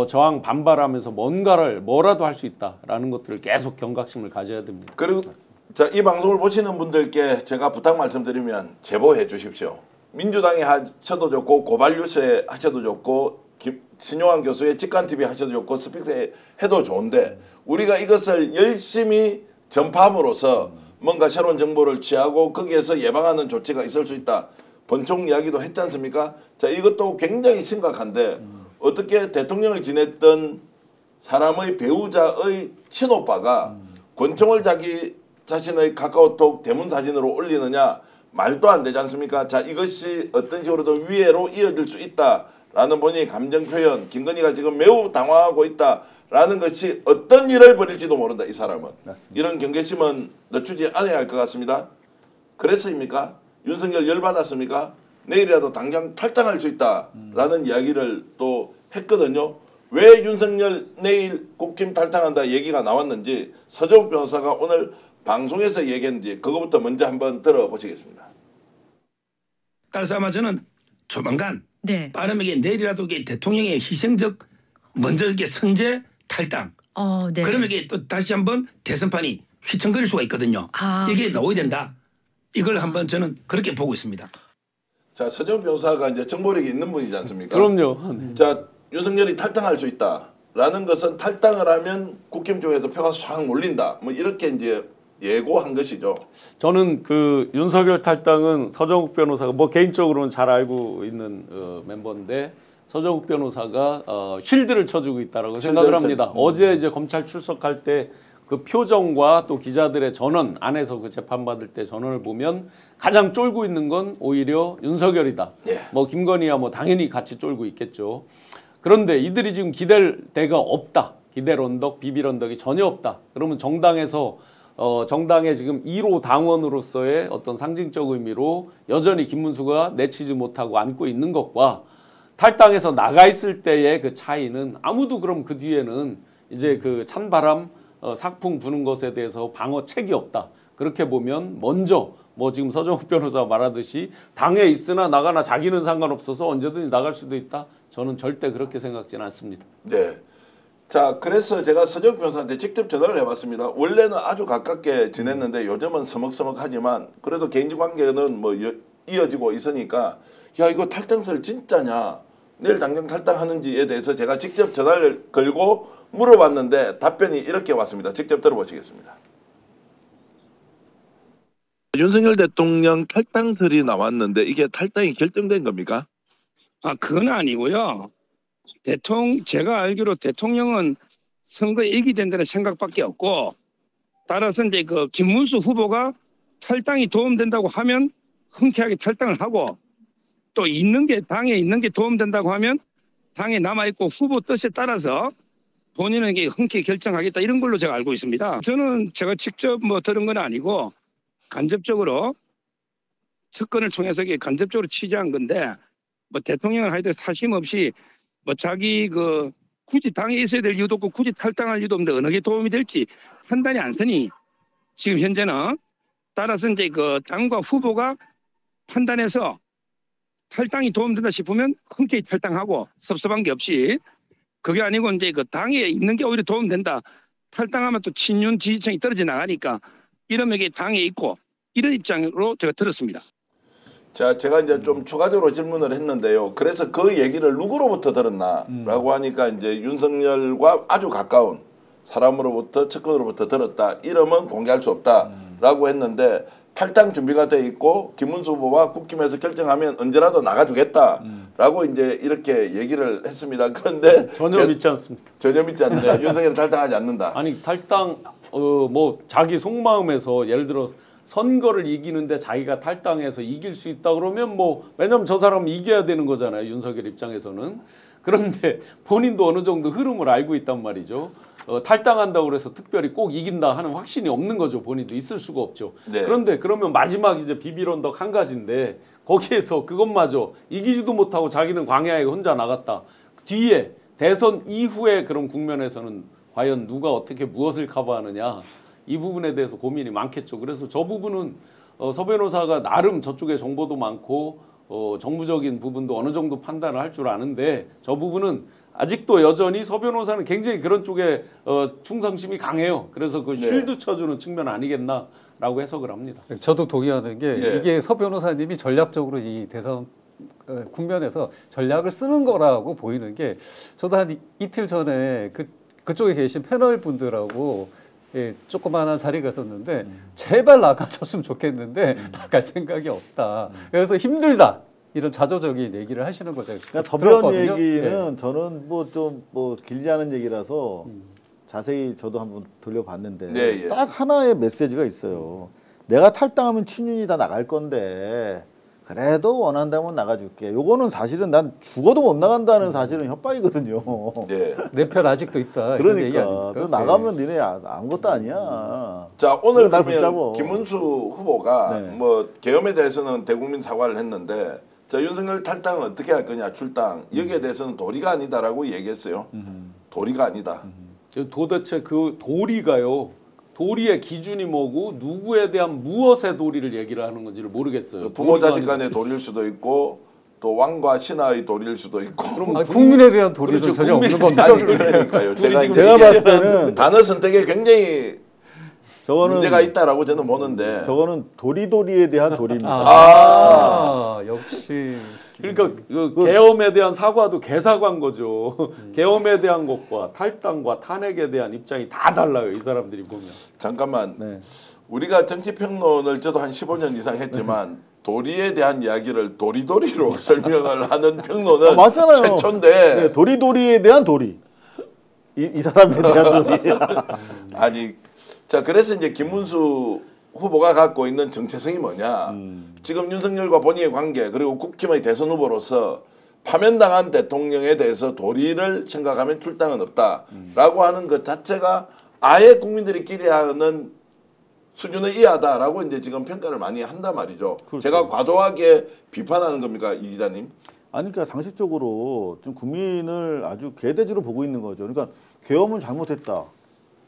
저항 반발하면서 뭐라도 할 수 있다라는 것들을 계속 경각심을 가져야 됩니다. 그리고 자, 이 방송을 보시는 분들께 제가 부탁 말씀드리면 제보해 주십시오. 민주당에 하셔도 좋고 고발뉴스에 하셔도 좋고 신용환 교수의 직관TV 하셔도 좋고 스픽스에 해도 좋은데 우리가 이것을 열심히 전파함으로써 뭔가 새로운 정보를 취하고 거기에서 예방하는 조치가 있을 수 있다. 권총 이야기도 했지 않습니까? 자, 이것도 굉장히 심각한데 어떻게 대통령을 지냈던 사람의 배우자의 친오빠가 권총을 자기 자신의 카카오톡 대문 사진으로 올리느냐 말도 안 되지 않습니까? 자, 이것이 어떤 식으로든 위해로 이어질 수 있다라는 본인의 감정 표현, 김건희가 지금 매우 당황하고 있다라는 것이 어떤 일을 벌일지도 모른다, 이 사람은. 맞습니다. 이런 경계심은 늦추지 않아야 할 것 같습니다. 그래서입니까? 윤석열 열받았습니까? 내일이라도 당장 탈당할 수 있다라는 이야기를 또 했거든요. 왜 윤석열 내일 국힘 탈당한다 얘기가 나왔는지 서정욱 변호사가 오늘 방송에서 얘기했는지 그거부터 먼저 한번 들어보시겠습니다. 따라서 아마 저는 조만간 빠르게 내일이라도 이게 대통령의 희생적 먼저 이렇게 선제 탈당. 네. 그러면 이게 또 다시 한번 대선판이 휘청거릴 수가 있거든요. 이게 나와야 된다. 이걸 한번 저는 그렇게 보고 있습니다. 자, 서정욱 변호사가 이제 정보력이 있는 분이지 않습니까? 그럼요. 자, 윤석열이 탈당할 수 있다라는 것은 탈당을 하면 국힘 쪽에서 표가 싹 몰린다. 뭐 이렇게 이제 예고한 것이죠. 저는 그 윤석열 탈당은 서정욱 변호사가 뭐 개인적으로는 잘 알고 있는 멤버인데 서정욱 변호사가 쉴드를 쳐주고 있다라고 생각을 합니다. 어제 이제 검찰 출석할 때 그 표정과 또 기자들의 전원 안에서 그 재판받을 때 전원을 보면 가장 쫄고 있는 건 오히려 윤석열이다. 예. 뭐 김건희야 뭐 당연히 같이 쫄고 있겠죠. 그런데 이들이 지금 기댈 데가 없다. 기댈 언덕, 비빌 언덕이 전혀 없다. 그러면 정당에서 정당의 지금 1호 당원으로서의 어떤 상징적 의미로 여전히 김문수가 내치지 못하고 안고 있는 것과 탈당해서 나가 있을 때의 그 차이는 아무도 그럼 그 뒤에는 이제 그 찬바람 삭풍 부는 것에 대해서 방어책이 없다. 그렇게 보면 먼저 뭐 지금 서정욱 변호사 말하듯이 당에 있으나 나가나 자기는 상관없어서 언제든지 나갈 수도 있다. 저는 절대 그렇게 생각지는 않습니다. 네. 자, 그래서 제가 서정욱 변호사한테 직접 전화를 해봤습니다. 원래는 아주 가깝게 지냈는데 요즘은 서먹서먹하지만 그래도 개인적 관계는 뭐 이어지고 있으니까 야, 이거 탈당설 진짜냐? 내일 당장 탈당하는지에 대해서 제가 직접 전화를 걸고 물어봤는데 답변이 이렇게 왔습니다. 직접 들어보시겠습니다. 윤석열 대통령 탈당설이 나왔는데 이게 탈당이 결정된 겁니까? 그건 아니고요. 제가 알기로 대통령은 선거에 이기게 된다는 생각밖에 없고, 따라서 이제 그 김문수 후보가 탈당이 도움된다고 하면 흔쾌하게 탈당을 하고, 또 당에 있는 게 도움된다고 하면 당에 남아있고 후보 뜻에 따라서 본인은 이게 흔쾌히 결정하겠다, 이런 걸로 제가 알고 있습니다. 저는 제가 직접 뭐 들은 건 아니고 간접적으로 측근을 통해서 이게 간접적으로 취재한 건데, 뭐 대통령은 하여튼 사심 없이 뭐 자기 그 굳이 당에 있어야 될 이유도 없고 굳이 탈당할 이유도 없는데 어느 게 도움이 될지 판단이 안 서니 지금 현재는 따라서 이제 그 당과 후보가 판단해서 탈당이 도움된다 싶으면 흔쾌히 탈당하고 섭섭한 게 없이, 그게 아니고 이제 그 당에 있는 게 오히려 도움된다, 탈당하면 또 친윤 지지층이 떨어져 나가니까 이러면 이게 당에 있고, 이런 입장으로 제가 들었습니다. 자, 제가 이제 좀 추가적으로 질문을 했는데요. 그래서 그 얘기를 누구로부터 들었나라고 하니까 이제 윤석열과 아주 가까운 사람으로부터, 측근으로부터 들었다. 이름은 공개할 수 없다라고 했는데, 탈당 준비가 돼 있고 김문수 후보와 국힘에서 결정하면 언제라도 나가주겠다라고 이제 이렇게 얘기를 했습니다. 그런데 전혀 믿지 않습니다. 전혀 믿지 않는다. 윤석열은 탈당하지 않는다. 아니 탈당 뭐 자기 속마음에서 예를 들어 선거를 이기는데 자기가 탈당해서 이길 수 있다 그러면 뭐, 왜냐면 저 사람은 이겨야 되는 거잖아요. 윤석열 입장에서는. 그런데 본인도 어느 정도 흐름을 알고 있단 말이죠. 탈당한다고 그래서 특별히 꼭 이긴다 하는 확신이 없는 거죠. 본인도 있을 수가 없죠. 네. 그런데 그러면 마지막 이제 비빌 언덕 한 가지인데 거기에서 그것마저 이기지도 못하고 자기는 광야에 혼자 나갔다. 뒤에 대선 이후에 그런 국면에서는 과연 누가 어떻게 무엇을 커버하느냐, 이 부분에 대해서 고민이 많겠죠. 그래서 저 부분은 서 변호사가 나름 저쪽에 정보도 많고 정무적인 부분도 어느 정도 판단을 할 줄 아는데, 저 부분은 아직도 여전히 서 변호사는 굉장히 그런 쪽에 충성심이 강해요. 그래서 그 쉴드 쳐주는 측면 아니겠나라고 해석을 합니다. 저도 동의하는 게 이게 서 변호사님이 전략적으로 이 대선 국면에서 전략을 쓰는 거라고 보이는 게, 저도 한 이틀 전에 그쪽에 계신 패널 분들하고 조그마한 자리가 있었는데 제발 나가줬으면 좋겠는데 나갈 생각이 없다. 그래서 힘들다. 이런 자조적인 얘기를 하시는 거죠. 그러니까 서변 얘기는 저는 뭐 좀 길지 않은 얘기라서 자세히 저도 한번 돌려봤는데 딱 하나의 메시지가 있어요. 내가 탈당하면 친윤이 다 나갈 건데 그래도 원한다면 나가줄게. 요거는 사실은 난 죽어도 못 나간다는 사실은 협박이거든요. 내 편 아직도 있다. 그러니까 또 나가면 니네 아무것도 아니야. 자, 오늘 그러면 김문수 후보가 뭐 계엄에 대해서는 대국민 사과를 했는데, 자, 윤석열 탈당은 어떻게 할 거냐, 출당. 여기에 대해서는 도리가 아니다라고 얘기했어요. 도리가 아니다. 도대체 그 도리가요, 도리의 기준이 뭐고 누구에 대한 무엇의 도리를 얘기를 하는 건지를 모르겠어요. 부모 자식 간의 도리일 수도 있고 또 왕과 신하의 도리일 수도 있고. 그럼 국민에 대한 도리는 그렇죠, 전혀 없는 겁니다. 그러니까요. 제가 봤을 때는 단어 선택에 굉장히 문제가 있다라고 저는 보는데. 저거는 도리도리에 대한 도리입니다. 역시. 그러니까 그 계엄에 대한 사과도 개사과인 거죠. 계엄에 대한 것과 탈당과 탄핵에 대한 입장이 다 달라요. 이 사람들이 보면. 잠깐만. 우리가 정치평론을 저도 한 15년 이상 했지만 도리에 대한 이야기를 도리도리로 설명을 하는 평론은 맞잖아요. 최초인데. 도리도리에 대한 도리. 이 사람에 대한 돈이. 아니, 자 그래서 이제 김문수 후보가 갖고 있는 정체성이 뭐냐? 지금 윤석열과 본인의 관계 그리고 국힘의 대선 후보로서 파면당한 대통령에 대해서 도리를 생각하면 출당은 없다라고 하는 것 자체가 아예 국민들이 기대하는 수준에 이하다라고 이제 지금 평가를 많이 한단 말이죠. 그렇죠. 제가 과도하게 비판하는 겁니까, 이 기자님? 아니, 그러니까 상식적으로 좀 국민을 아주 개돼지로 보고 있는 거죠. 그러니까 계엄은 잘못했다.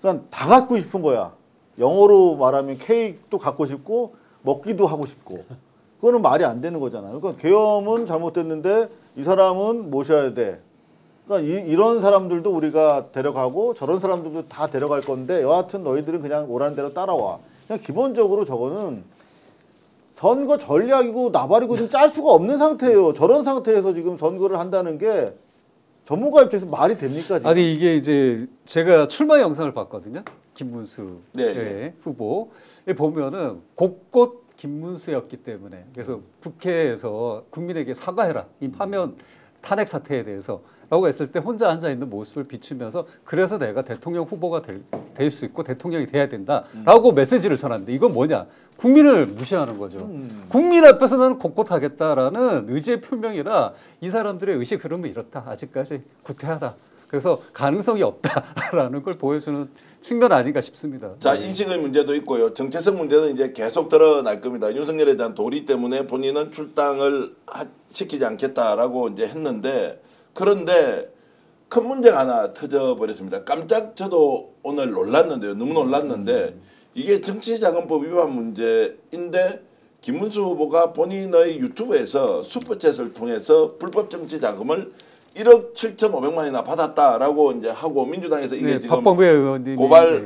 그러니까 다 갖고 싶은 거야. 영어로 말하면 케이크도 갖고 싶고 먹기도 하고 싶고. 그거는 말이 안 되는 거잖아요. 그러니까 계엄은 잘못됐는데 이 사람은 모셔야 돼. 그러니까 이런 사람들도 우리가 데려가고 저런 사람들도 다 데려갈 건데 여하튼 너희들은 그냥 오라는 대로 따라와. 그냥 기본적으로 저거는 선거 전략이고 나발이고 좀 짤 수가 없는 상태예요. 저런 상태에서 지금 선거를 한다는 게 전문가 입장에서 말이 됩니까? 지금? 아니 이게 이제 제가 출마 영상을 봤거든요. 김문수 네. 후보에 보면은 곳곳 김문수였기 때문에 그래서 국회에서 국민에게 사과해라. 이 파면 탄핵 사태에 대해서 라고 했을 때 혼자 앉아있는 모습을 비추면서 그래서 내가 대통령 후보가 될 수 있고 대통령이 돼야 된다라고 메시지를 전합니다. 이건 뭐냐? 국민을 무시하는 거죠. 국민 앞에서 나는 곳곳 하겠다라는 의지의 표명이라 이 사람들의 의식 흐름은 이렇다. 아직까지 구태하다. 그래서 가능성이 없다라는 걸 보여주는 측면 아닌가 싶습니다. 자, 인식의 문제도 있고요. 정체성 문제는 이제 계속 드러날 겁니다. 윤석열에 대한 도리 때문에 본인은 출당을 시키지 않겠다라고 이제 했는데 그런데 큰 문제가 하나 터져버렸습니다. 깜짝 저도 오늘 놀랐는데요. 너무 놀랐는데 이게 정치자금법 위반 문제인데 김문수 후보가 본인의 유튜브에서 슈퍼챗을 통해서 불법 정치자금을 1억 7,500만 원이나 받았다라고 이제 하고 민주당에서 이게 네, 지금 박범계 의원님이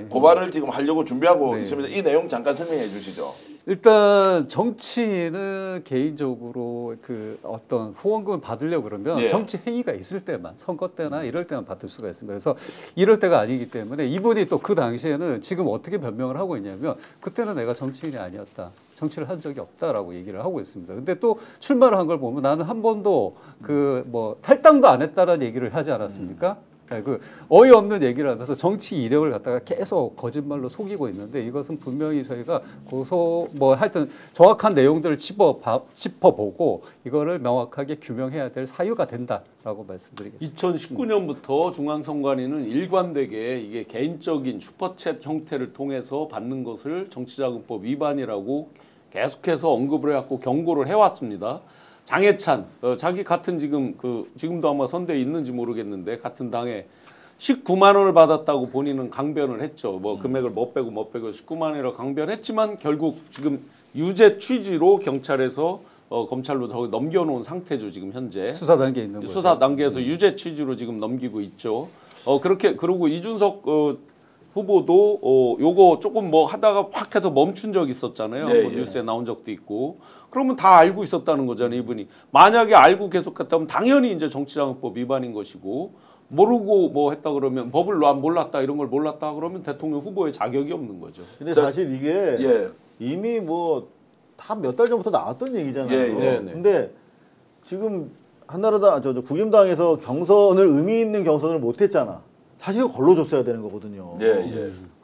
고발을 지금 하려고 준비하고 있습니다. 이 내용 잠깐 설명해 주시죠. 일단 정치인은 개인적으로 그 어떤 후원금을 받으려고 그러면 정치 행위가 있을 때만 선거 때나 이럴 때만 받을 수가 있습니다. 그래서 이럴 때가 아니기 때문에 이분이 또 그 당시에는 지금 어떻게 변명을 하고 있냐면 그때는 내가 정치인이 아니었다. 정치를 한 적이 없다라고 얘기를 하고 있습니다. 근데 또 출마를 한 걸 보면 나는 한 번도 그 뭐 탈당도 안 했다라는 얘기를 하지 않았습니까? 그 어이없는 얘기를 하면서 정치 이력을 갖다가 계속 거짓말로 속이고 있는데 이것은 분명히 저희가 하여튼 정확한 내용들을 짚어보고 이거를 명확하게 규명해야 될 사유가 된다라고 말씀드리겠습니다. 2019년부터 중앙선관위는 일관되게 이게 개인적인 슈퍼챗 형태를 통해서 받는 것을 정치자금법 위반이라고 계속해서 언급을 해왔고 경고를 해왔습니다. 장해찬 자기 같은 지금도 아마 선대에 있는지 모르겠는데 같은 당에 19만 원을 받았다고 본인은 강변을 했죠. 뭐 금액을 못 빼고 19만 원이라고 강변했지만 결국 지금 유죄 취지로 경찰에서 검찰로 더 넘겨놓은 상태죠. 지금 현재 수사 단계에 있는 거죠. 수사 단계에서 유죄 취지로 지금 넘기고 있죠. 그렇게 그리고 이준석 후보도 요거 조금 뭐 하다가 확 해서 멈춘 적이 있었잖아요. 네, 뭐 뉴스에 나온 적도 있고. 그러면 다 알고 있었다는 거잖아요, 이분이. 만약에 알고 계속 했다면 당연히 이제 정치자금법 위반인 것이고 모르고 뭐 했다 그러면 법을 몰랐다 이런 걸 몰랐다 그러면 대통령 후보의 자격이 없는 거죠. 근데 사실 이게 이미 뭐 다 몇 달 전부터 나왔던 얘기잖아요. 근데 지금 한나라당 국힘당에서 경선을 의미 있는 경선을 못 했잖아. 사실 걸러줬어야 되는 거거든요.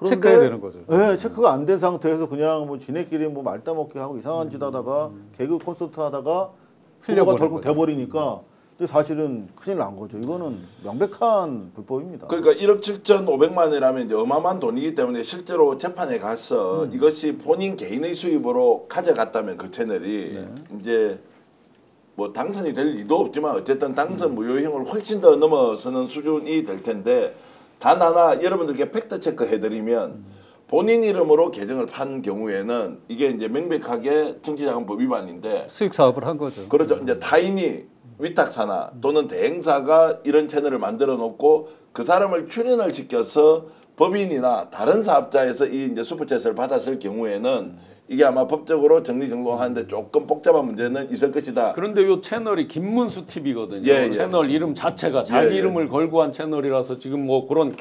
체크해야 되는 거죠. 네, 체크가 안 된 상태에서 그냥 뭐 지네끼리 뭐 말 따먹기 하고 이상한 짓 하다가 개그 콘서트 하다가 후보가 덜컥 돼버리니까 근데 사실은 큰일 난 거죠. 이거는 명백한 불법입니다. 그러니까 1억 7,500만 원이라면 이제 어마어마한 돈이기 때문에 실제로 재판에 가서 이것이 본인 개인의 수입으로 가져갔다면 그 채널이 이제 뭐 당선이 될 리도 없지만 어쨌든 당선 무효형을 훨씬 더 넘어서는 수준이 될 텐데 단 하나 여러분들께 팩트 체크 해드리면 본인 이름으로 계정을 판 경우에는 이게 이제 명백하게 정치자금법 위반인데 수익 사업을 한 거죠. 그렇죠. 이제 타인이 위탁사나 또는 대행사가 이런 채널을 만들어 놓고 그 사람을 출연을 시켜서 법인이나 다른 사업자에서 이 이제 슈퍼챗을 받았을 경우에는 이게 아마 법적으로 정리정돈하는데 조금 복잡한 문제는 있을 것이다. 그런데 이 채널이 김문수 TV거든요. 채널 이름 자체가 자기 이름을 걸고 한 채널이라서 지금 뭐 그런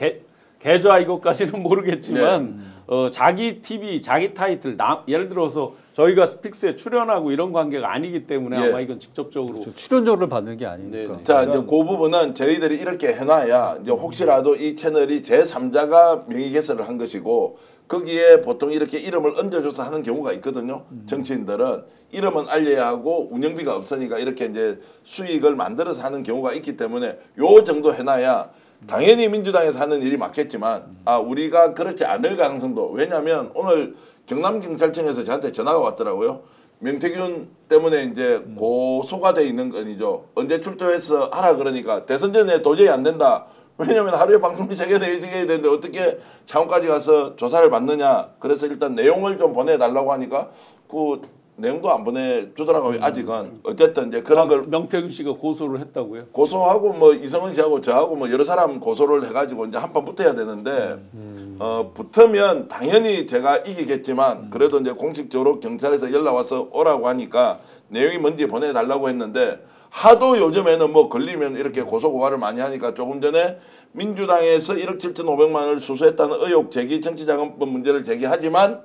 계좌 이것까지는 모르겠지만 자기 TV, 자기 타이틀, 예를 들어서 저희가 스픽스에 출연하고 이런 관계가 아니기 때문에 아마 이건 직접적으로 출연료를 받는 게 아니니까. 자, 이제 그 부분은 저희들이 이렇게 해놔야 이제 혹시라도 이 채널이 제3자가 명의 개설을 한 것이고 거기에 보통 이렇게 이름을 얹어줘서 하는 경우가 있거든요. 정치인들은 이름은 알려야 하고 운영비가 없으니까 이렇게 이제 수익을 만들어서 하는 경우가 있기 때문에 요 정도 해놔야 당연히 민주당에서 하는 일이 맞겠지만 우리가 그렇지 않을 가능성도, 왜냐하면 오늘 경남경찰청에서 저한테 전화가 왔더라고요. 명태균 때문에 이제 고소가 돼 있는 건이죠. 언제 출두해서 하라 그러니까 대선 전에 도저히 안 된다. 왜냐하면 하루에 방송이 3개 내야 되는데 어떻게 창원까지 가서 조사를 받느냐. 그래서 일단 내용을 좀 보내달라고 하니까 그 내용도 안 보내주더라고요. 아직은. 어쨌든 이제 그런 걸 명태균 씨가 고소를 했다고요? 고소하고 뭐 이성은 씨하고 저하고 뭐 여러 사람 고소를 해가지고 이제 한 판 붙어야 되는데 붙으면 당연히 제가 이기겠지만 그래도 이제 공식적으로 경찰에서 연락 와서 오라고 하니까 내용이 뭔지 보내달라고 했는데 하도 요즘에는 뭐 걸리면 이렇게 고소고발을 많이 하니까 조금 전에 민주당에서 1억 7,500만 원을 수수했다는 의혹 제기, 정치자금법 문제를 제기하지만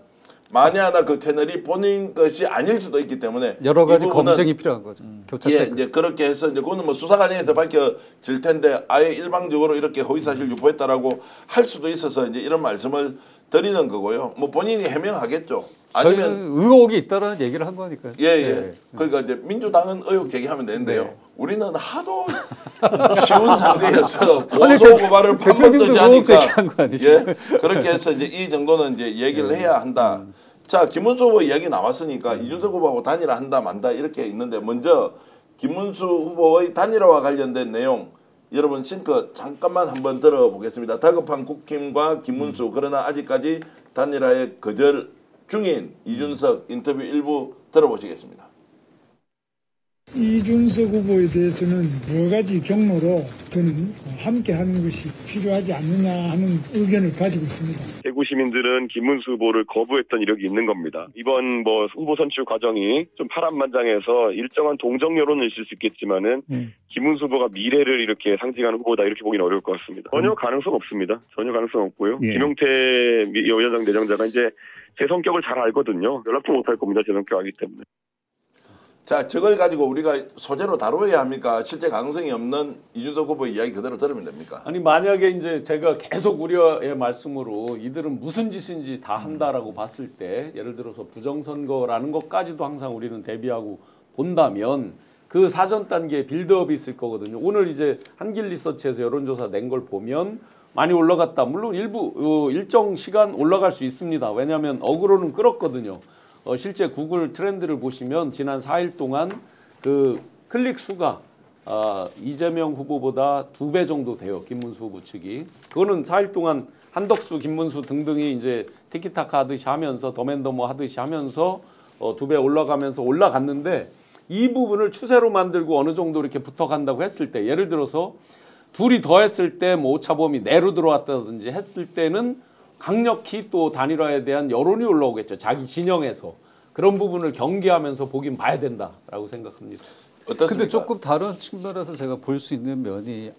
만에 하나 그 채널이 본인 것이 아닐 수도 있기 때문에 여러 가지 검증이 필요한 거죠. 이제 그렇게 해서 이제 그거는 뭐 수사 과정에서 밝혀질 텐데 아예 일방적으로 이렇게 허위사실 유포했다라고 할 수도 있어서 이제 이런 말씀을 드리는 거고요. 뭐 본인이 해명하겠죠. 아니면 의혹이 있다라는 얘기를 한 거니까요. 그러니까 이제 민주당은 의혹 제기하면 되는데요. 우리는 하도 쉬운 상대여서 고소 고발을 판번떠지 하니까 그렇게 해서 이제 이 정도는 이제 얘기를 해야 한다. 자, 김문수 후보 이야기 나왔으니까 이준석 후보하고 단일화 한다 만다 이렇게 있는데 먼저 김문수 후보의 단일화와 관련된 내용 여러분 싱크 잠깐만 한번 들어보겠습니다. 다급한 국힘과 김문수 그러나 아직까지 단일화에 거절 중인 이준석 인터뷰 일부 들어보시겠습니다. 이준석 후보에 대해서는 여러 가지 경로로 저는 함께하는 것이 필요하지 않느냐 하는 의견을 가지고 있습니다. 대구 시민들은 김문수 후보를 거부했던 이력이 있는 겁니다. 이번 뭐 후보 선출 과정이 좀 파란만장해서 일정한 동정 여론은 있을 수 있겠지만은 김문수 후보가 미래를 이렇게 상징하는 후보다 이렇게 보기는 어려울 것 같습니다. 전혀 가능성 없습니다. 전혀 가능성 없고요. 김용태 위원장 내정자가 이제 제 성격을 잘 알거든요. 연락도 못할 겁니다. 제 성격 알기 때문에. 자, 저걸 가지고 우리가 소재로 다뤄야 합니까? 실제 가능성이 없는 이준석 후보 이야기 그대로 들으면 됩니까? 아니 만약에 이제 제가 계속 우려의 말씀으로 이들은 무슨 짓인지 다 한다라고 봤을 때 예를 들어서 부정선거라는 것까지도 항상 우리는 대비하고 본다면 그 사전 단계에 빌드업이 있을 거거든요. 오늘 이제 한길리서치에서 여론조사 낸 걸 보면 많이 올라갔다. 물론 일부 일정 시간 올라갈 수 있습니다. 왜냐하면 어그로는 끌었거든요. 실제 구글 트렌드를 보시면 지난 4일 동안 그 클릭 수가 이재명 후보보다 2배 정도 돼요. 김문수 후보 측이. 그거는 4일 동안 한덕수, 김문수 등등이 이제 티키타카 하듯이 하면서 더맨더머 하듯이 하면서 2배 올라가면서 올라갔는데 이 부분을 추세로 만들고 어느 정도 이렇게 붙어간다고 했을 때 예를 들어서 둘이 더했을 때 뭐 오차범위 내로 들어왔다든지 했을 때는 강력히 또 단일화에 대한 여론이 올라오겠죠. 자기 진영에서. 그런 부분을 경계하면서 보긴 봐야 된다라고 생각합니다. 어떻습니까? 근데 조금 다른 측면에서 제가 볼 수 있는 면이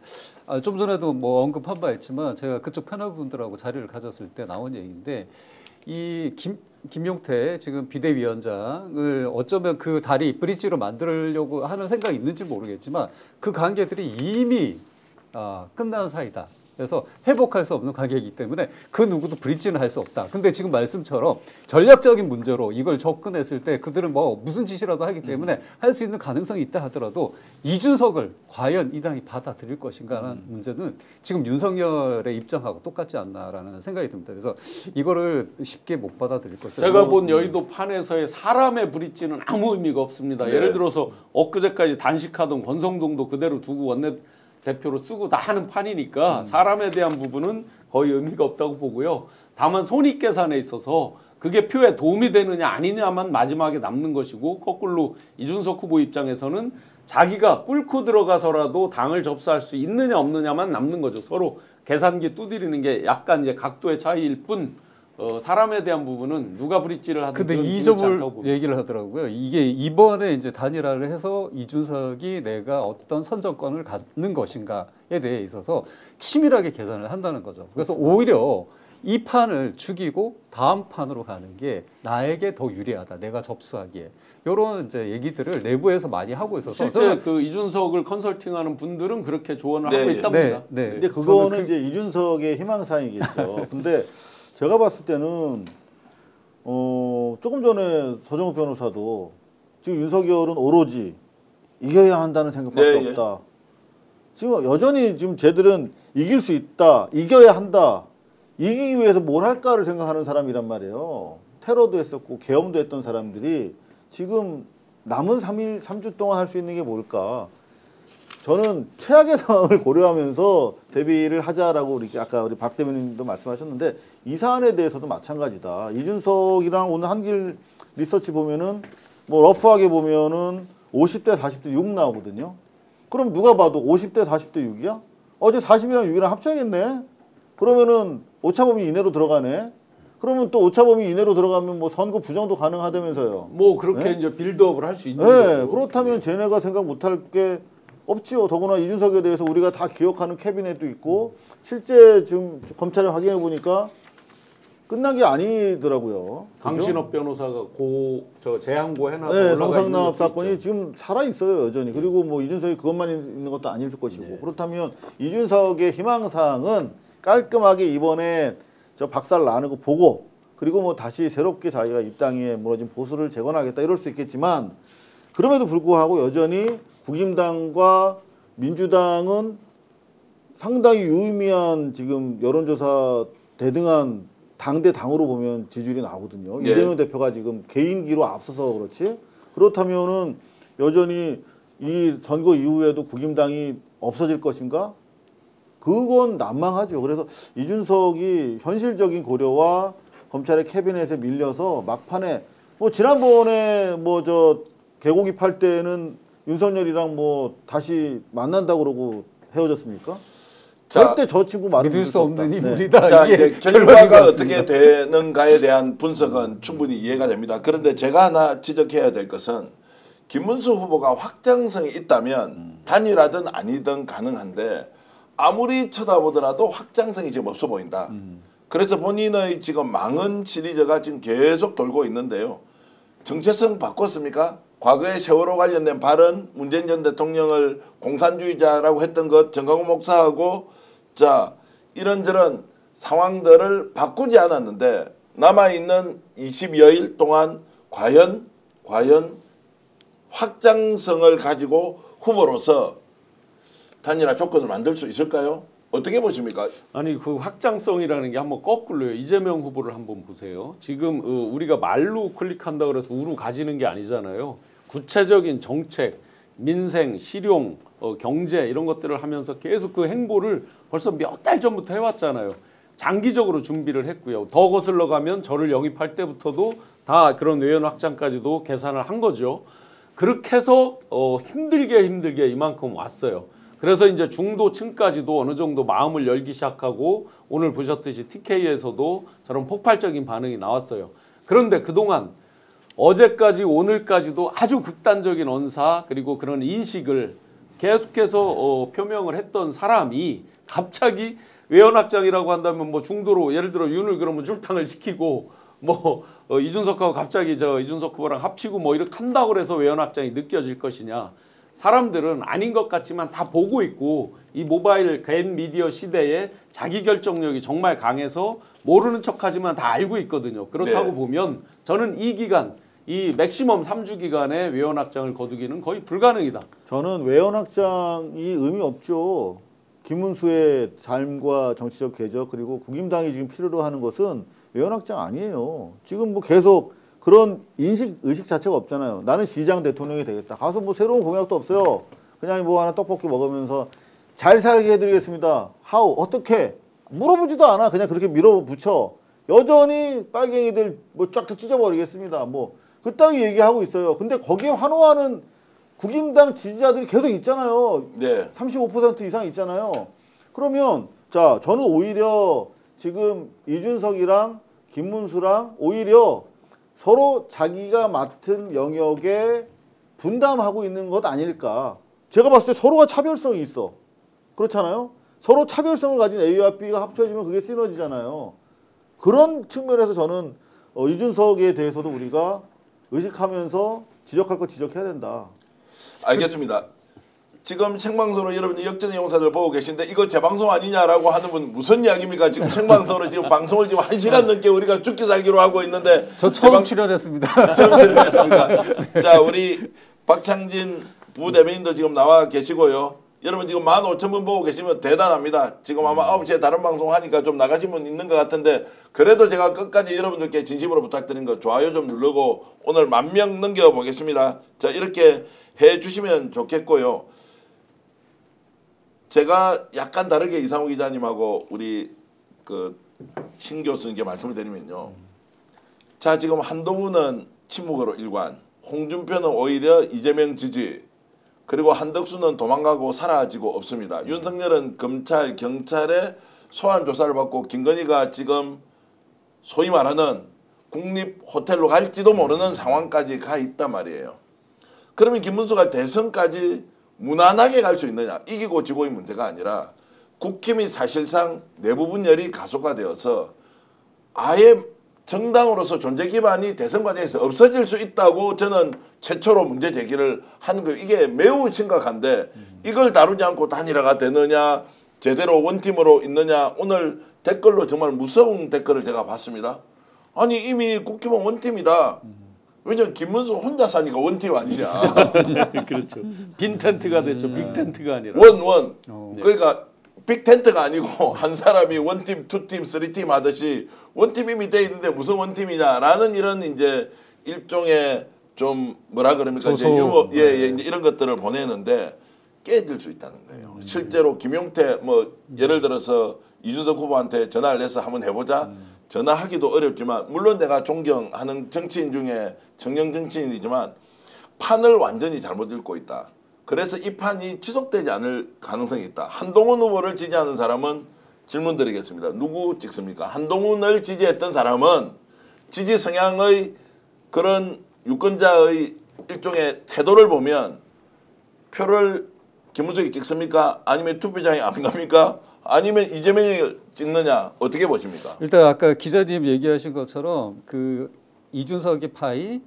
좀 전에도 뭐 언급한 바 있지만 제가 그쪽 패널분들하고 자리를 가졌을 때 나온 얘기인데 이 김용태 지금 비대위원장을 어쩌면 그 다리 브릿지로 만들려고 하는 생각이 있는지 모르겠지만 그 관계들이 이미 끝난 사이다. 그래서 회복할 수 없는 관계이기 때문에 그 누구도 브릿지는 할 수 없다. 근데 지금 말씀처럼 전략적인 문제로 이걸 접근했을 때 그들은 뭐 무슨 짓이라도 하기 때문에 할 수 있는 가능성이 있다 하더라도 이준석을 과연 이 당이 받아들일 것인가 하는 문제는 지금 윤석열의 입장하고 똑같지 않나라는 생각이 듭니다. 그래서 이거를 쉽게 못 받아들일 것이다. 제가 본 여의도 판에서의 사람의 브릿지는 아무 의미가 없습니다. 예를 들어서 엊그제까지 단식하던 권성동도 그대로 두고 원내대표로 쓰고 다 하는 판이니까 사람에 대한 부분은 거의 의미가 없다고 보고요. 다만 손익계산에 있어서 그게 표에 도움이 되느냐 아니냐만 마지막에 남는 것이고 거꾸로 이준석 후보 입장에서는 자기가 꿇고 들어가서라도 당을 접수할 수 있느냐 없느냐만 남는 거죠. 서로 계산기 두드리는 게 약간 이제 각도의 차이일 뿐 사람에 대한 부분은 누가 브릿지를 하든 근데 이 점을 얘기를 하더라고요. 이게 이번에 이제 단일화를 해서 이준석이 내가 어떤 선정권을 갖는 것인가에 대해 있어서 치밀하게 계산을 한다는 거죠. 그래서 오히려 이 판을 죽이고 다음 판으로 가는 게 나에게 더 유리하다. 내가 접수하기에. 이런 이제 얘기들을 내부에서 많이 하고 있어서 실제 그 이준석을 컨설팅하는 분들은 그렇게 조언을 하고 있답니다. 근데 그거는 이제 이준석의 희망사항이겠죠. 근데 제가 봤을 때는 조금 전에 서정욱 변호사도 지금 윤석열은 오로지 이겨야 한다는 생각밖에 없다. 지금 여전히 지금 쟤들은 이길 수 있다. 이겨야 한다. 이기기 위해서 뭘 할까를 생각하는 사람이란 말이에요. 테러도 했었고 계엄도 했던 사람들이 지금 남은 3주 동안 할 수 있는 게 뭘까? 저는 최악의 상황을 고려하면서 대비를 하자라고 아까 우리 박 대변인도 말씀하셨는데 이 사안에 대해서도 마찬가지다. 이준석이랑 오늘 한길 리서치 보면은 뭐 러프하게 보면은 50대 40대 6 나오거든요. 그럼 누가 봐도 50대 40대 6이야? 어제 40이랑 6이랑 합쳐야겠네. 그러면은 오차범위 이내로 들어가네. 그러면 또 오차범위 이내로 들어가면 뭐 선거 부정도 가능하다면서요. 뭐 그렇게 이제 빌드업을 할 수 있는 거죠. 그렇다면 쟤네가 생각 못할 게 없지요. 더구나 이준석에 대해서 우리가 다 기억하는 캐비넷도 있고 실제 지금 검찰에 확인해 보니까 끝난 게 아니더라고요. 강신업 변호사가 재항고 해놔서 네, 성상납 사건이 지금 살아 있어요 여전히. 그리고 뭐 이준석이 그것만 있는 것도 아닐 것이고. 그렇다면 이준석의 희망사항은 깔끔하게 이번에 저 박살 나는 거 보고 그리고 뭐 다시 새롭게 자기가 입당에 무너진 보수를 재건하겠다 이럴 수 있겠지만 그럼에도 불구하고 여전히 국힘당과 민주당은 상당히 유의미한 지금 여론조사 대등한 당대 당으로 보면 지지율이 나오거든요. 이재명 대표가 지금 개인기로 앞서서 그렇지. 그렇다면은 여전히 이 선거 이후에도 국힘당이 없어질 것인가? 그건 난망하죠. 그래서 이준석이 현실적인 고려와 검찰의 캐비넷에 밀려서 막판에 뭐 지난번에 뭐 저 개고기 팔 때는 윤석열이랑 뭐 다시 만난다고 그러고 헤어졌습니까? 절대 저 친구 말을 믿을 수 없는 인물이다. 자, 이제 결과가 어떻게 되는가에 대한 분석은 충분히 이해가 됩니다. 그런데 제가 하나 지적해야 될 것은 김문수 후보가 확장성이 있다면 단일화든 아니든 가능한데 아무리 쳐다보더라도 확장성이 지금 없어 보인다. 그래서 본인의 지금 망언 시리즈가 지금 계속 돌고 있는데요. 정체성 바꿨습니까? 과거에 세월호 관련된 발언, 문재인 전 대통령을 공산주의자라고 했던 것, 정강훈 목사하고 자 이런저런 상황들을 바꾸지 않았는데 남아있는 20여일 동안 과연 확장성을 가지고 후보로서 단일화 조건을 만들 수 있을까요? 어떻게 보십니까? 아니 그 확장성이라는 게 한번 거꾸로요. 이재명 후보를 한번 보세요. 지금 우리가 말로 클릭한다 그래서 우루 가지는 게 아니잖아요. 구체적인 정책, 민생, 실용, 경제 이런 것들을 하면서 계속 그 행보를 벌써 몇 달 전부터 해왔잖아요. 장기적으로 준비를 했고요. 더 거슬러 가면 저를 영입할 때부터도 다 그런 외연 확장까지도 계산을 한 거죠. 그렇게 해서 힘들게 이만큼 왔어요. 그래서 이제 중도층까지도 어느 정도 마음을 열기 시작하고 오늘 보셨듯이 TK에서도 저런 폭발적인 반응이 나왔어요. 그런데 그동안 어제까지 오늘까지도 아주 극단적인 언사 그리고 그런 인식을 계속해서 표명을 했던 사람이 갑자기 외연 확장이라고 한다면 뭐 중도로 예를 들어 윤을 그러면 출당을 시키고 뭐 이준석하고 갑자기 저 이준석 후보랑 합치고 뭐 이렇게 한다고 그래서 외연 확장이 느껴질 것이냐. 사람들은 아닌 것 같지만 다 보고 있고 이 모바일 개인 미디어 시대에 자기 결정력이 정말 강해서 모르는 척하지만 다 알고 있거든요. 그렇다고 보면 저는 이 기간 이 맥시멈 3주 기간에 외연 확장을 거두기는 거의 불가능이다. 저는 외연 확장이 의미 없죠. 김문수의 삶과 정치적 궤적 그리고 국힘당이 지금 필요로 하는 것은 외연 확장 아니에요. 지금 뭐 계속 그런 의식 자체가 없잖아요. 나는 시장 대통령이 되겠다. 가서 뭐 새로운 공약도 없어요. 그냥 뭐 하나 떡볶이 먹으면서 잘 살게 해드리겠습니다. 하우 어떻게 물어보지도 않아. 그냥 그렇게 밀어붙여. 여전히 빨갱이들 뭐 쫙쫙 찢어버리겠습니다. 뭐 그따위 얘기하고 있어요. 근데 거기에 환호하는 국힘당 지지자들이 계속 있잖아요. 35% 이상 있잖아요. 그러면 자 저는 오히려 지금 이준석이랑 김문수랑 오히려 서로 자기가 맡은 영역에 분담하고 있는 것 아닐까. 제가 봤을 때 서로가 차별성이 있어. 그렇잖아요. 서로 차별성을 가진 A와 B가 합쳐지면 그게 시너지잖아요. 그런 측면에서 저는 이준석에 대해서도 우리가 의식하면서 지적할 거 지적해야 된다. 알겠습니다. 지금 생방송으로 여러분이 역전의 용사들 보고 계신데 이거 재방송 아니냐라고 하는 분 무슨 이야기입니까? 지금 생방송으로 지금 방송을 지금 1시간 넘게 우리가 죽기 살기로 하고 있는데 저 처음 출연했습니다. 처음 출연했습니다. 자, 우리 박창진 부대변인도 지금 나와 계시고요. 여러분 지금 15,000분 보고 계시면 대단합니다. 지금 아마 9시에 다른 방송 하니까 좀 나가신 분 있는 것 같은데 그래도 제가 끝까지 여러분들께 진심으로 부탁드리는 거 좋아요 좀 누르고 오늘 10,000명 넘겨보겠습니다. 자, 이렇게 해주시면 좋겠고요. 제가 약간 다르게 이상우 기자님하고 우리 그 신 교수님께 말씀을 드리면요. 자, 지금 한동훈은 침묵으로 일관, 홍준표는 오히려 이재명 지지, 그리고 한덕수는 도망가고 사라지고 없습니다. 윤석열은 검찰, 경찰의 소환 조사를 받고 김건희가 지금 소위 말하는 국립호텔로 갈지도 모르는 상황까지 가 있단 말이에요. 그러면 김문수가 대선까지 무난하게 갈 수 있느냐. 이기고 지고의 문제가 아니라 국힘이 사실상 내부 분열이 가속화되어서 아예 정당으로서 존재 기반이 대선 과정에서 없어질 수 있다고 저는 최초로 문제 제기를 하는 거예요. 이게 매우 심각한데 이걸 다루지 않고 단일화가 되느냐, 제대로 원팀으로 있느냐. 오늘 댓글로 정말 무서운 댓글을 제가 봤습니다. 아니 이미 국힘은 원팀이다. 왜냐면 김문수 혼자 사니까 원팀 아니냐. 그렇죠. 빈 텐트가 됐죠. 빅 텐트가 아니라. 원. 그러니까 빅 텐트가 아니고 한 사람이 원팀, 투팀, 쓰리팀 하듯이 원팀 이미 돼 있는데 무슨 원팀이냐라는 이런 이제 일종의 좀 뭐라 그럽니까 이제 유머 이제 이런 것들을 보내는데 깨질 수 있다는 거예요. 실제로 김용태 뭐 예를 들어서 이준석 후보한테 전화를 해서 한번 해보자. 전화하기도 어렵지만 물론 내가 존경하는 정치인 중에 정령 정치인이지만 판을 완전히 잘못 읽고 있다. 그래서 이 판이 지속되지 않을 가능성이 있다. 한동훈 후보를 지지하는 사람은 질문 드리겠습니다. 누구 찍습니까? 한동훈을 지지했던 사람은 지지 성향의 그런 유권자의 일종의 태도를 보면 표를 김문수에게 찍습니까? 아니면 투표장에 안 갑니까? 아니면 이재명을 찍느냐? 어떻게 보십니까? 일단 아까 기자님 얘기하신 것처럼 그 이준석의 파이,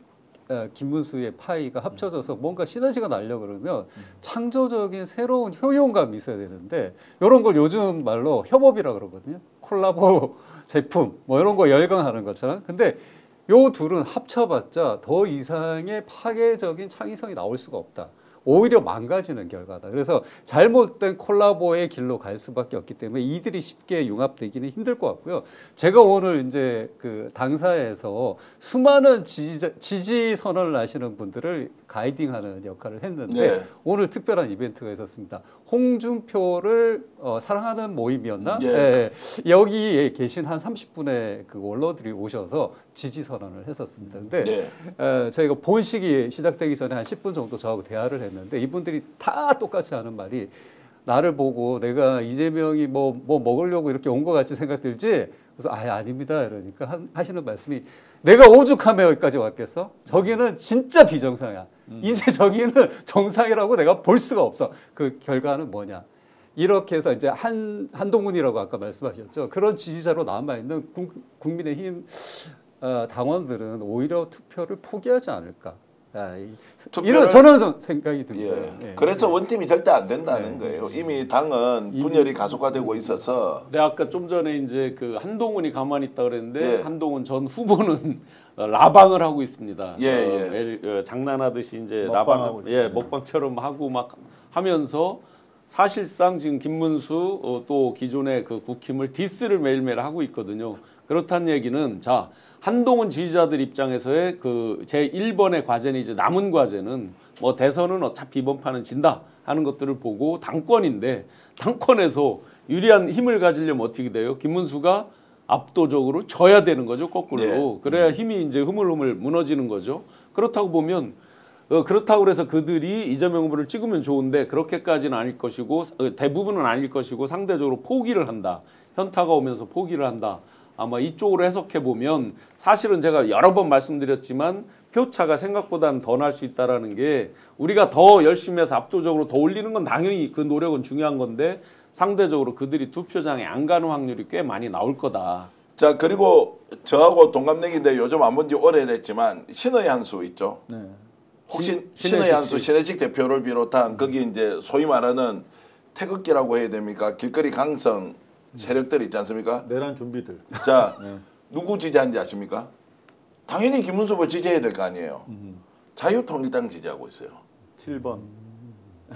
김문수의 파이가 합쳐져서 뭔가 시너지가 나려고 그러면 창조적인 새로운 효용감이 있어야 되는데 이런 걸 요즘 말로 협업이라고 그러거든요. 콜라보 제품 뭐 이런 거 열광하는 것처럼. 근데 요 둘은 합쳐봤자 더 이상의 파괴적인 창의성이 나올 수가 없다. 오히려 망가지는 결과다. 그래서 잘못된 콜라보의 길로 갈 수밖에 없기 때문에 이들이 쉽게 융합되기는 힘들 것 같고요. 제가 오늘 이제 그 당사에서 수많은 지지 선언을 하시는 분들을 가이딩하는 역할을 했는데 오늘 특별한 이벤트가 있었습니다. 홍준표를 사랑하는 모임이었나? 여기에 계신 한 30분의 그 원로들이 오셔서 지지 선언을 했었습니다. 근데 저희가 본식이 시작되기 전에 한 10분 정도 저하고 대화를 했는데 이분들이 다 똑같이 하는 말이 나를 보고 내가 이재명이 뭐 먹으려고 이렇게 온 것 같이 생각들지? 그래서 아닙니다. 이러니까 하시는 말씀이 내가 오죽하면 여기까지 왔겠어? 저기는 진짜 비정상이야. 이제 저기는 정상이라고 내가 볼 수가 없어. 그 결과는 뭐냐? 이렇게 해서 이제 한동훈이라고 아까 말씀하셨죠. 그런 지지자로 남아있는 국민의힘 당원들은 오히려 투표를 포기하지 않을까. 이런 저는 생각이 듭니다. 그래서 원팀이 절대 안 된다는 거예요. 이미 당은 분열이 가속화되고 있어서. 네, 아까 좀 전에 이제 그 한동훈이 가만히 있다 그랬는데 한동훈 전 후보는 라방을 하고 있습니다. 장난하듯이 이제 먹방처럼 하고 막 하면서 사실상 지금 김문수 또 기존의 그 국힘을 디스를 매일매일 하고 있거든요. 그렇다는 얘기는 자. 한동훈 지지자들 입장에서의 그 제1번의 과제는 이제 남은 과제는 뭐 대선은 어차피 이번 판은 진다 하는 것들을 보고 당권인데 당권에서 유리한 힘을 가지려면 어떻게 돼요? 김문수가 압도적으로 져야 되는 거죠, 거꾸로. 그래야 힘이 이제 흐물흐물 무너지는 거죠. 그렇다고 보면 그렇다고 그래서 그들이 이재명 후보를 찍으면 좋은데 그렇게까지는 아닐 것이고 대부분은 아닐 것이고 상대적으로 포기를 한다. 현타가 오면서 포기를 한다. 아마 이쪽으로 해석해 보면 사실은 제가 여러 번 말씀드렸지만 표차가 생각보다는 더 날 수 있다라는 게 우리가 더 열심히 해서 압도적으로 더 올리는 건 당연히 그 노력은 중요한 건데 상대적으로 그들이 투표장에 안 가는 확률이 꽤 많이 나올 거다. 자, 그리고 저하고 동갑내기인데 요즘 안 본 지 오래됐지만 신의 한수 있죠. 네. 혹시 신의 한수 신혜식 대표를 비롯한 거기 이제 소위 말하는 태극기라고 해야 됩니까? 길거리 강성 세력들 있지 않습니까? 내란 좀비들. 자, 네. 누구 지지하는지 아십니까? 당연히 김문수 후보 지지해야 될 거 아니에요. 자유통일당 지지하고 있어요. 7번.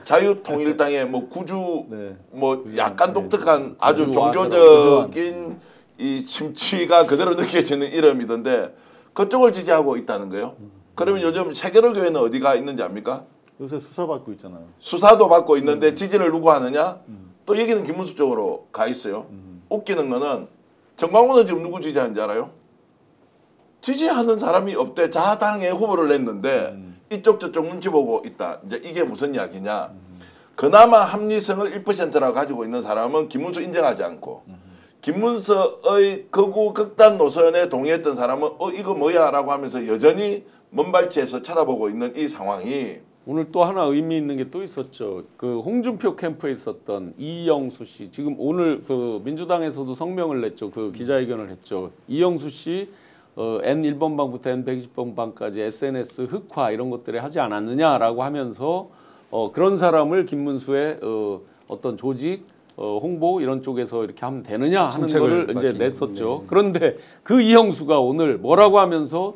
자유통일당의 뭐 구주 네. 뭐 약간 독특한 아주 종교적인 이 심취가 그대로 느껴지는 이름이던데 그쪽을 지지하고 있다는 거예요. 그러면 요즘 세계로 교회는 어디가 있는지 압니까? 요새 수사받고 있잖아요. 수사도 받고 있는데 지지를 누구 하느냐? 또 여기는 김문수 쪽으로 가 있어요. 웃기는 거는 정광훈은 지금 누구 지지하는지 알아요? 지지하는 사람이 없대. 자당의 후보를 냈는데 이쪽 저쪽 눈치 보고 있다. 이제 이게 무슨 이야기냐? 그나마 합리성을 1%라고 가지고 있는 사람은 김문수 인정하지 않고 김문수의 극우 극단 노선에 동의했던 사람은 이거 뭐야 라고 하면서 여전히 먼발치에서 쳐다보고 있는 이 상황이 오늘 또 하나 의미 있는 게 또 있었죠. 그 홍준표 캠프에 있었던 이영수 씨 지금 오늘 그 민주당에서도 성명을 냈죠. 그 기자회견을 했죠. 이영수 씨 N1번방부터 N120번방까지 SNS 흑화 이런 것들에 하지 않았느냐라고 하면서 그런 사람을 김문수의 어떤 조직 홍보 이런 쪽에서 이렇게 하면 되느냐 하는 거를 이제 냈었죠. 네. 그런데 그 이영수가 오늘 뭐라고 하면서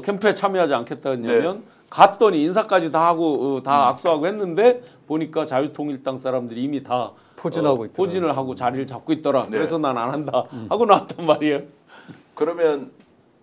캠프에 참여하지 않겠다 했냐면 네. 갔더니 인사까지 다 하고 다 악수하고 했는데 보니까 자유통일당 사람들이 이미 다 포진을 하고 자리를 잡고 있더라. 네. 그래서 난 안 한다 하고 나왔단 말이에요. 그러면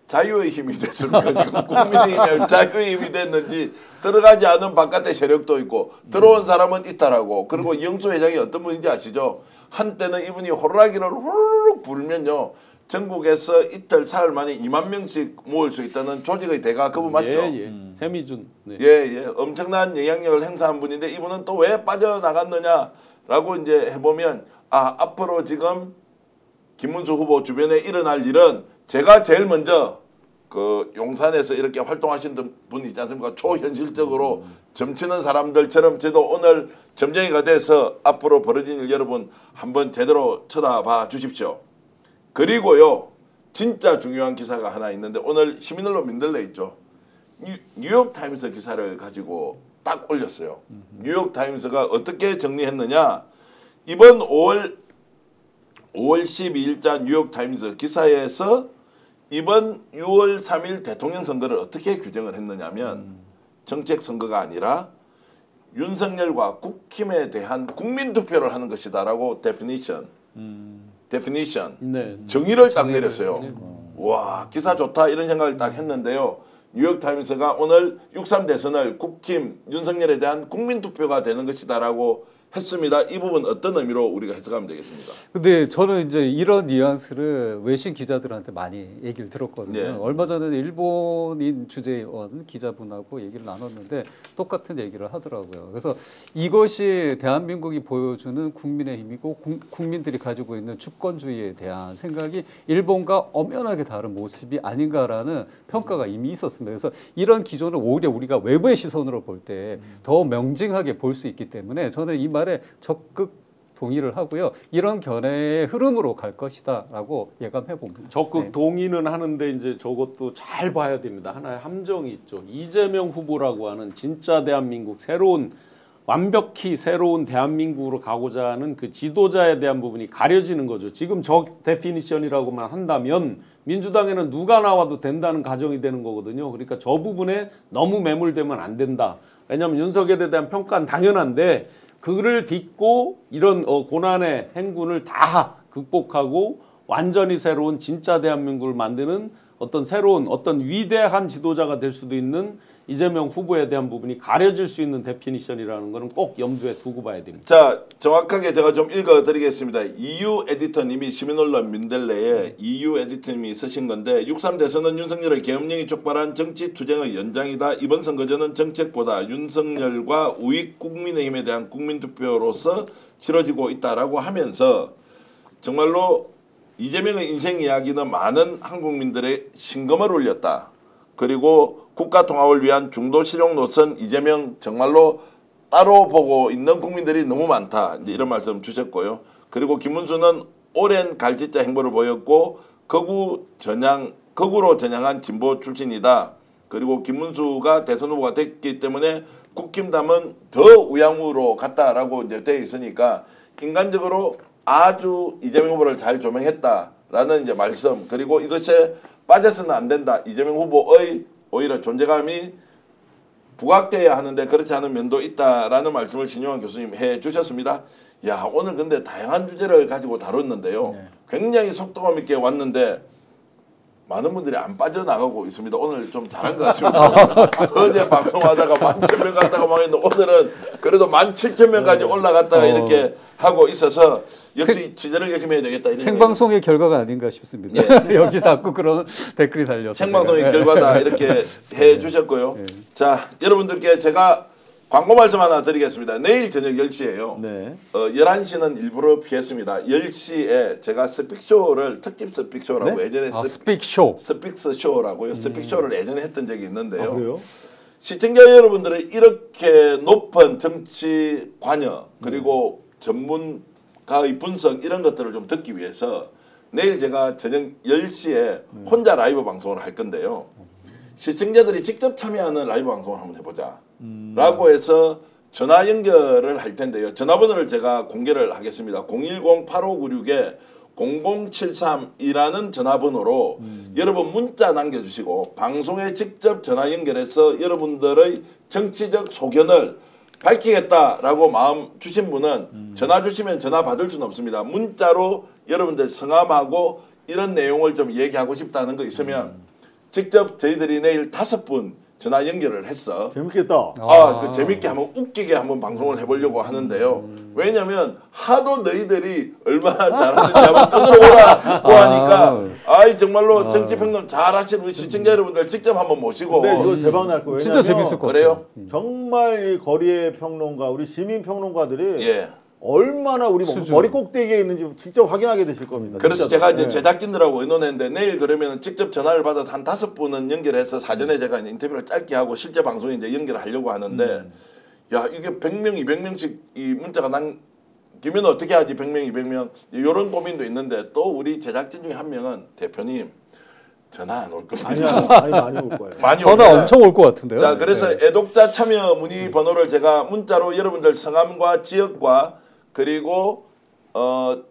자유의 힘이 됐습니까? 지금 국민의힘이 자유의 힘이 됐는지 들어가지 않은 바깥의 세력도 있고 들어온 사람은 있다라고. 그리고 이영수 회장이 어떤 분인지 아시죠? 한때는 이분이 호루라기를 후루룩 불면요. 전국에서 이틀 사흘 만에 2만 명씩 모을 수 있다는 조직의 대가 그분 맞죠? 예. 세미준. 네. 예. 엄청난 영향력을 행사한 분인데 이분은 또 왜 빠져나갔느냐라고 이제 해보면 앞으로 지금 김문수 후보 주변에 일어날 일은 제가 제일 먼저 그 용산에서 이렇게 활동하시는 분이 있지 않습니까? 초현실적으로 점치는 사람들처럼 저도 오늘 점쟁이가 돼서 앞으로 벌어진 일 여러분 한번 제대로 쳐다봐 주십시오. 그리고요. 진짜 중요한 기사가 하나 있는데 오늘 시민언론 민들레 있죠. 뉴욕타임스 기사를 가지고 딱 올렸어요. 뉴욕타임스가 어떻게 정리했느냐. 이번 5월 12일자 뉴욕타임스 기사에서 이번 6월 3일 대통령 선거를 어떻게 규정을 했느냐면 정책 선거가 아니라 윤석열과 국힘에 대한 국민투표를 하는 것이다라고 데피니션 네. 정의를 딱 내렸어요. 와 기사 좋다 이런 생각을 딱 했는데요. 뉴욕타임스가 오늘 6.3 대선을 국힘 윤석열에 대한 국민투표가 되는 것이다라고 했습니다. 이 부분 어떤 의미로 우리가 해석하면 되겠습니까? 근데 저는 이제 이런 뉘앙스를 외신 기자들한테 많이 얘기를 들었거든요. 네. 얼마 전에 일본인 주재원 기자분하고 얘기를 나눴는데 똑같은 얘기를 하더라고요. 그래서 이것이 대한민국이 보여주는 국민의힘이고 국민들이 가지고 있는 주권주의에 대한 생각이 일본과 엄연하게 다른 모습이 아닌가라는 평가가 이미 있었습니다. 그래서 이런 기조는 오히려 우리가 외부의 시선으로 볼 때 더 명징하게 볼 수 있기 때문에 저는 이 말에 적극 동의를 하고요. 이런 견해의 흐름으로 갈 것이다라고 예감해 봅니다. 적극 동의는 하는데 이제 저것도 잘 봐야 됩니다. 하나의 함정이 있죠. 이재명 후보라고 하는 진짜 대한민국 완벽히 새로운 대한민국으로 가고자 하는 그 지도자에 대한 부분이 가려지는 거죠. 지금 저 데피니션이라고만 한다면 민주당에는 누가 나와도 된다는 가정이 되는 거거든요. 그러니까 저 부분에 너무 매몰되면 안 된다. 왜냐하면 윤석열에 대한 평가는 당연한데 그를 딛고 이런 고난의 행군을 다 극복하고 완전히 새로운 진짜 대한민국을 만드는 어떤 새로운 어떤 위대한 지도자가 될 수도 있는 이재명 후보에 대한 부분이 가려질 수 있는 데피니션이라는 것은 꼭 염두에 두고 봐야 됩니다. 자, 정확하게 제가 좀 읽어드리겠습니다. EU 에디터님이 시민언론 민들레에 EU 에디터님이 쓰신 건데 6.3 대선은 윤석열의 계엄령이 촉발한 정치투쟁의 연장이다. 이번 선거전은 정책보다 윤석열과 우익 국민의힘에 대한 국민투표로서 치러지고 있다라고 하면서 정말로 이재명의 인생 이야기는 많은 한국민들의 심금을 울렸다. 그리고 국가 통합을 위한 중도 실용 노선 이재명 정말로 따로 보고 있는 국민들이 너무 많다. 이제 이런 말씀 주셨고요. 그리고 김문수는 오랜 갈짓자 행보를 보였고 극우로 전향한 진보 출신이다. 그리고 김문수가 대선 후보가 됐기 때문에 국힘당은 더 우양우로 갔다라고 이제 되어 있으니까 인간적으로 아주 이재명 후보를 잘 조명했다라는 이제 말씀. 그리고 이것에 빠져서는 안 된다. 이재명 후보의 오히려 존재감이 부각돼야 하는데 그렇지 않은 면도 있다라는 말씀을 신용환 교수님 해주셨습니다. 야, 오늘 근데 다양한 주제를 가지고 다뤘는데요. 굉장히 속도감 있게 왔는데 많은 분들이 안 빠져나가고 있습니다. 오늘 좀 잘한 것 같습니다. 어제 방송하다가 11,000명 갔다가 막 했는데 오늘은 그래도 17,000명까지 올라갔다가 이렇게 하고 있어서 역시 취재를 열심히 해야 되겠다. 생방송의 결과가 아닌가 싶습니다. 예. 여기 자꾸 그런 댓글이 달려서. 생방송의 결과다 이렇게 해주셨고요. 자, 여러분들께 제가 광고 말씀 하나 드리겠습니다. 내일 저녁 10시에요. 네. 11시는 일부러 피했습니다. 10시에 제가 스픽쇼를 특집 스픽쇼라고 네? 예전에 스픽쇼. 스픽스쇼라고요. 스픽쇼를 예전에 했던 적이 있는데요. 그래요? 시청자 여러분들은 이렇게 높은 정치 관여 그리고 전문가의 분석 이런 것들을 좀 듣기 위해서 내일 제가 저녁 10시에 혼자 라이브 방송을 할 건데요. 시청자들이 직접 참여하는 라이브 방송을 한번 해보자 라고 해서 전화 연결을 할 텐데요. 전화번호를 제가 공개를 하겠습니다. 010-8596-0073이라는 전화번호로 여러분 문자 남겨주시고 방송에 직접 전화 연결해서 여러분들의 정치적 소견을 밝히겠다라고 마음 주신 분은 전화 주시면 전화 받을 수는 없습니다. 문자로 여러분들 성함하고 이런 내용을 좀 얘기하고 싶다는 거 있으면 직접 저희들이 내일 5분 전화 연결을 했어. 재밌겠다. 그 재밌게 한번 웃기게 한번 방송을 해보려고 하는데요. 왜냐면 하도 너희들이 얼마나 잘하는지 한번 떠들어보라고 하니까 아이 정말로 정치평론 잘하시는 우리 시청자 여러분들 직접 한번 모시고. 근데 이거 대박 날 거예요. 진짜 재밌을 것 같아요. 그래요? 정말 이 거리의 평론가, 우리 시민 평론가들이 예. 얼마나 우리 머리 꼭대기에 있는지 직접 확인하게 되실 겁니다. 그래서 진짜로. 제가 이제 제작진들하고 의논했는데 내일 그러면 직접 전화를 받아서 한 5분은 연결해서 사전에 제가 인터뷰를 짧게 하고 실제 방송에 이제 연결하려고 하는데 야, 이게 100명, 200명씩 이 문자가 남기면 어떻게 하지? 100명, 200명. 이런 고민도 있는데 또 우리 제작진 중에 한 명은 대표님 전화 안 올 겁니다. 아니야, 많이 올 거예요. 전화 엄청 올 것 같은데요. 자, 그래서 애독자 참여 문의 번호를 제가 문자로 여러분들 성함과 지역과 그리고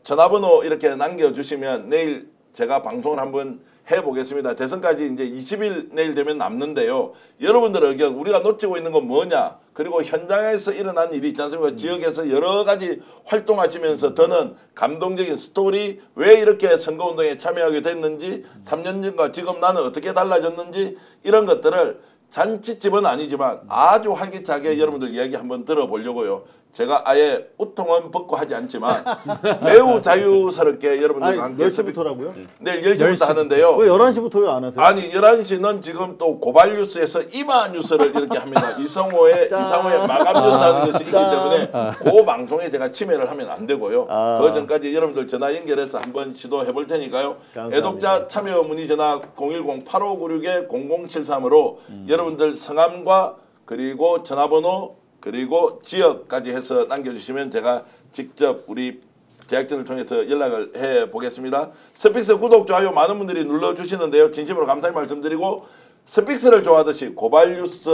전화번호 이렇게 남겨주시면 내일 제가 방송을 한번 해보겠습니다. 대선까지 이제 20일 내일 되면 남는데요. 여러분들의 의견 우리가 놓치고 있는 건 뭐냐. 그리고 현장에서 일어난 일이 있지 않습니까? 지역에서 여러 가지 활동하시면서 더는 감동적인 스토리 왜 이렇게 선거운동에 참여하게 됐는지 3년 전과 지금 나는 어떻게 달라졌는지 이런 것들을 잔치집은 아니지만 아주 활기차게 여러분들 이야기 한번 들어보려고요. 제가 아예 우통은 벗고 하지 않지만 매우 자유스럽게 여러분들과 함께. 몇 시부터라고요? 내일 10시부터 하는데요. 왜 11시부터 왜 안 하세요? 아니 11시는 지금 또 고발뉴스에서 이마 뉴스를 이렇게 합니다. 이상호의 마감 뉴스하는 것이 있기 때문에 그 방송에 제가 침해를 하면 안 되고요. 그 전까지 여러분들 전화 연결해서 한번 시도해 볼 테니까요. 감사합니다. 애독자 참여 문의 전화 010-8596-0073으로 여러분들 성함과 그리고 전화번호 그리고 지역까지 해서 남겨주시면 제가 직접 우리 제작진을 통해서 연락을 해보겠습니다. 스픽스 구독, 좋아요 많은 분들이 눌러주시는데요. 진심으로 감사의 말씀드리고 스픽스를 좋아하듯이 고발뉴스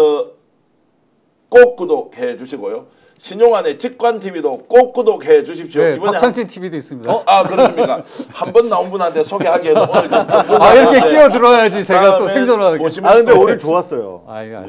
꼭 구독해 주시고요. 신용환의 직관TV도 꼭 구독해 주십시오. 네, 박창진 TV도 있습니다. 그렇습니까? 한 번 나온 분한테 소개하기에는 오늘 좀 이렇게 끼어들어야지 제가 또 생존하게. 근데 오늘 좋았어요.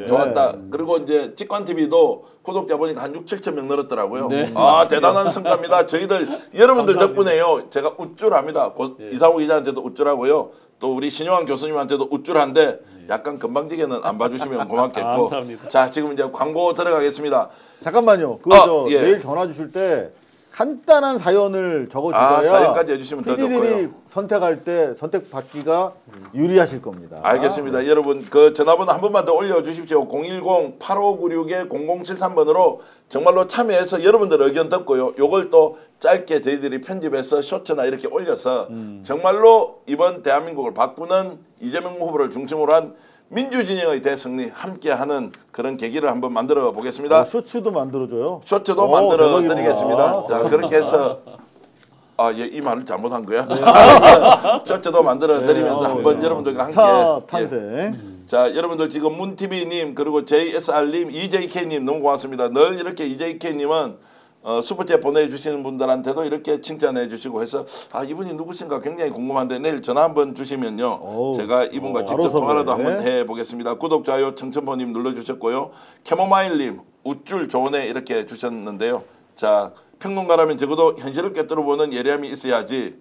좋았다. 그리고 이제 직관TV도 구독자 보니까 한 6-7천 명 늘었더라고요. 네. 대단한 성과입니다. 저희들 여러분들 덕분에요. 제가 우쭐합니다. 이상호 기자한테도 우쭐하고요. 또 우리 신용환 교수님한테도 우쭐한데 약간 금방지게는 안 봐주시면 고맙겠고. 감사합니다. 자, 지금 이제 광고 들어가겠습니다. 잠깐만요. 내일 전화 주실 때 간단한 사연을 적어주셔야 사연까지 해주시면 더 PD들이 좋고요. 선택할 때 선택받기가 유리하실 겁니다. 알겠습니다. 여러분 그 전화번호 한 번만 더 올려주십시오. 010-8596-0073번으로 정말로 참여해서 여러분들 의견 듣고요. 요걸 또 짧게 저희들이 편집해서 쇼츠나 이렇게 올려서 정말로 이번 대한민국을 바꾸는 이재명 후보를 중심으로 한 민주진영의 대승리 함께하는 그런 계기를 한번 만들어 보겠습니다. 쇼츠도 만들어줘요? 쇼츠도 만들어 드리겠습니다. 자, 그렇게 해서 예, 이 말을 잘못한 거야? 네. 쇼츠도 만들어 드리면서 한번 여러분들과 함께 스타 탄생. 예. 자, 여러분들 지금 문TV님 그리고 JSR님, EJK님 너무 고맙습니다. 늘 이렇게 EJK님은 슈퍼챗 보내주시는 분들한테도 이렇게 칭찬해 주시고 해서 이분이 누구신가 굉장히 궁금한데 내일 전화 한번 주시면요. 제가 이분과 직접 통화라도 한번 해보겠습니다. 구독, 좋아요, 청천보님 눌러주셨고요. 캐모마일님 우쭐 좋으네 이렇게 주셨는데요. 자, 평론가라면 적어도 현실을 꿰뚫어보는 예리함이 있어야지.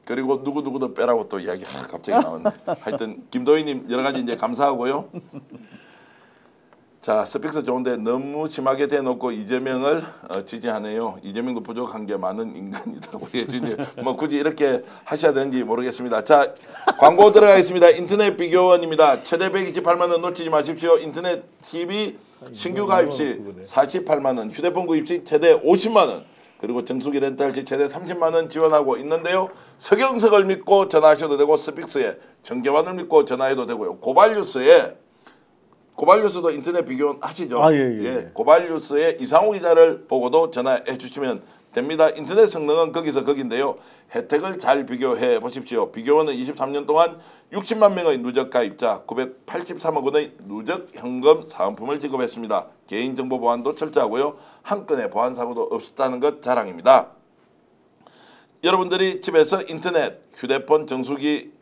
그리고 누구누구도 빼라고 또 이야기 갑자기 나왔네. 하여튼 김도희님 여러 가지 이제 감사하고요. 자, 스픽스 좋은데 너무 심하게 대놓고 이재명을 지지하네요. 이재명도 부족한 게 많은 인간이라고 해주니 뭐 굳이 이렇게 하셔야 되는지 모르겠습니다. 자, 광고 들어가겠습니다. 인터넷 비교원입니다. 최대 128만 원 놓치지 마십시오. 인터넷 TV 신규 가입 시 48만 원, 휴대폰 구입 시 최대 50만 원, 그리고 정수기 렌탈 시 최대 30만 원 지원하고 있는데요. 서경석을 믿고 전화하셔도 되고 스픽스에 정계환을 믿고 전화해도 되고요. 고발뉴스도 인터넷 비교 하시죠. 예. 고발뉴스의 이상호 기자를 보고도 전화해 주시면 됩니다. 인터넷 성능은 거기서 거긴데요. 혜택을 잘 비교해 보십시오. 비교원은 23년 동안 60만 명의 누적 가입자, 983억 원의 누적 현금 사은품을 지급했습니다. 개인정보 보안도 철저하고요. 한 건의 보안 사고도 없었다는 것 자랑입니다. 여러분들이 집에서 인터넷, 휴대폰, 정수기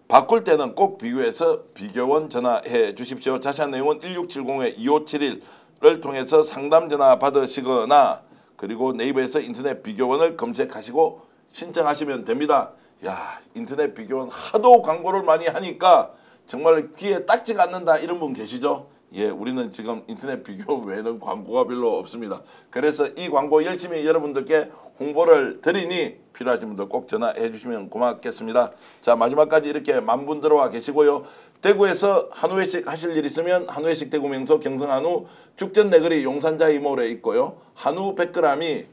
바꿀 때는 꼭 비교해서 비교원 전화해 주십시오. 자세한 내용은 1670-2571을 통해서 상담 전화 받으시거나 그리고 네이버에서 인터넷 비교원을 검색하시고 신청하시면 됩니다. 야, 인터넷 비교원 하도 광고를 많이 하니까 정말 귀에 딱지가 않는다 이런 분 계시죠? 예, 우리는 지금 인터넷 비교 외에는 광고가 별로 없습니다. 그래서 이 광고 열심히 여러분들께 홍보를 드리니 필요하신 분들 꼭 전화해 주시면 고맙겠습니다. 자, 마지막까지 이렇게 만분 들어와 계시고요. 대구에서 한우회식 하실 일 있으면 한우회식 대구 명소 경성한우 죽전 내거리 용산자 이몰에 있고요. 한우 100g이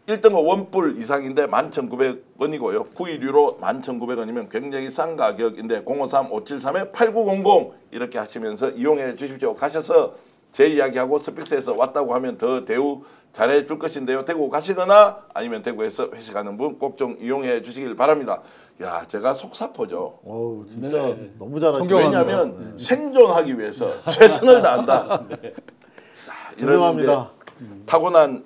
1등급 원뿔 이상인데 11,900원이고요. 9일유로 11,900원이면 굉장히 싼 가격인데 053-573-8900 이렇게 하시면서 이용해 주십시오. 가셔서 제 이야기하고 스픽스에서 왔다고 하면 더 대우 잘해 줄 것인데요. 대구 가시거나 아니면 대구에서 회식하는 분 꼭 좀 이용해 주시길 바랍니다. 야, 제가 속사포죠. 진짜 너무 잘하시네요. 왜냐하면 생존하기 위해서 최선을 다한다. 존경합니다. 타고난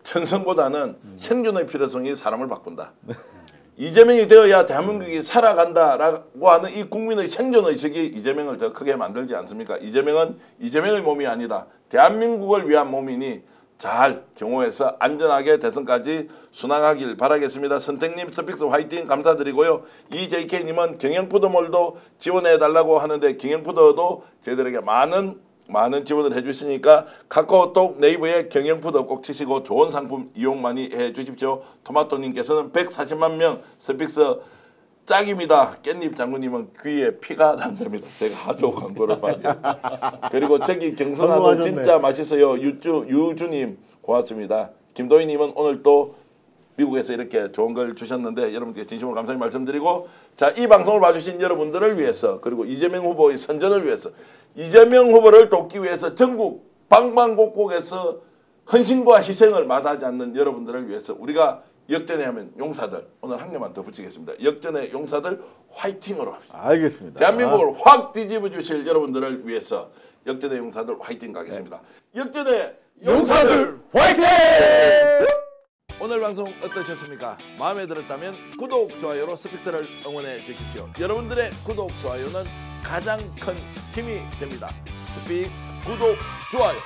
천성보다는 생존의 필요성이 사람을 바꾼다. 이재명이 되어야 대한민국이 살아간다라고 하는 이 국민의 생존의식이 이재명을 더 크게 만들지 않습니까? 이재명은 이재명의 몸이 아니다. 대한민국을 위한 몸이니 잘 경호해서 안전하게 대선까지 순항하길 바라겠습니다. 선택님 스픽스 화이팅 감사드리고요. EJK님은 경영푸드몰도 지원해달라고 하는데 경영푸드도 저희들에게 많은 지원을 해주시니까 카카오톡 네이버에 경영푸드 꼭 치시고 좋은 상품 이용 많이 해주십시오. 토마토님께서는 140만 명 스픽스 짝입니다. 깻잎 장군님은 귀에 피가 난답니다. 제가 하도 광고를 많이 해요. 그리고 저기 경성한우 진짜 맛있어요. 유주님 고맙습니다. 김도희님은 오늘 또 미국에서 이렇게 좋은 걸 주셨는데 여러분께 진심으로 감사의 말씀드리고, 자, 이 방송을 봐주신 여러분들을 위해서 그리고 이재명 후보의 선전을 위해서 이재명 후보를 돕기 위해서 전국 방방곡곡에서 헌신과 희생을 마다하지 않는 여러분들을 위해서 우리가 역전에 하면 용사들, 오늘 한 개만 더 붙이겠습니다. 역전의 용사들 화이팅으로 합시다. 알겠습니다. 대한민국을 확 뒤집어 주실 여러분들을 위해서 역전의 용사들 화이팅 가겠습니다. 역전의 용사들 화이팅! 오늘 방송 어떠셨습니까? 마음에 들었다면 구독, 좋아요로 스픽스를 응원해 주십시오. 여러분들의 구독, 좋아요는 가장 큰 힘이 됩니다. 스픽스 구독, 좋아요.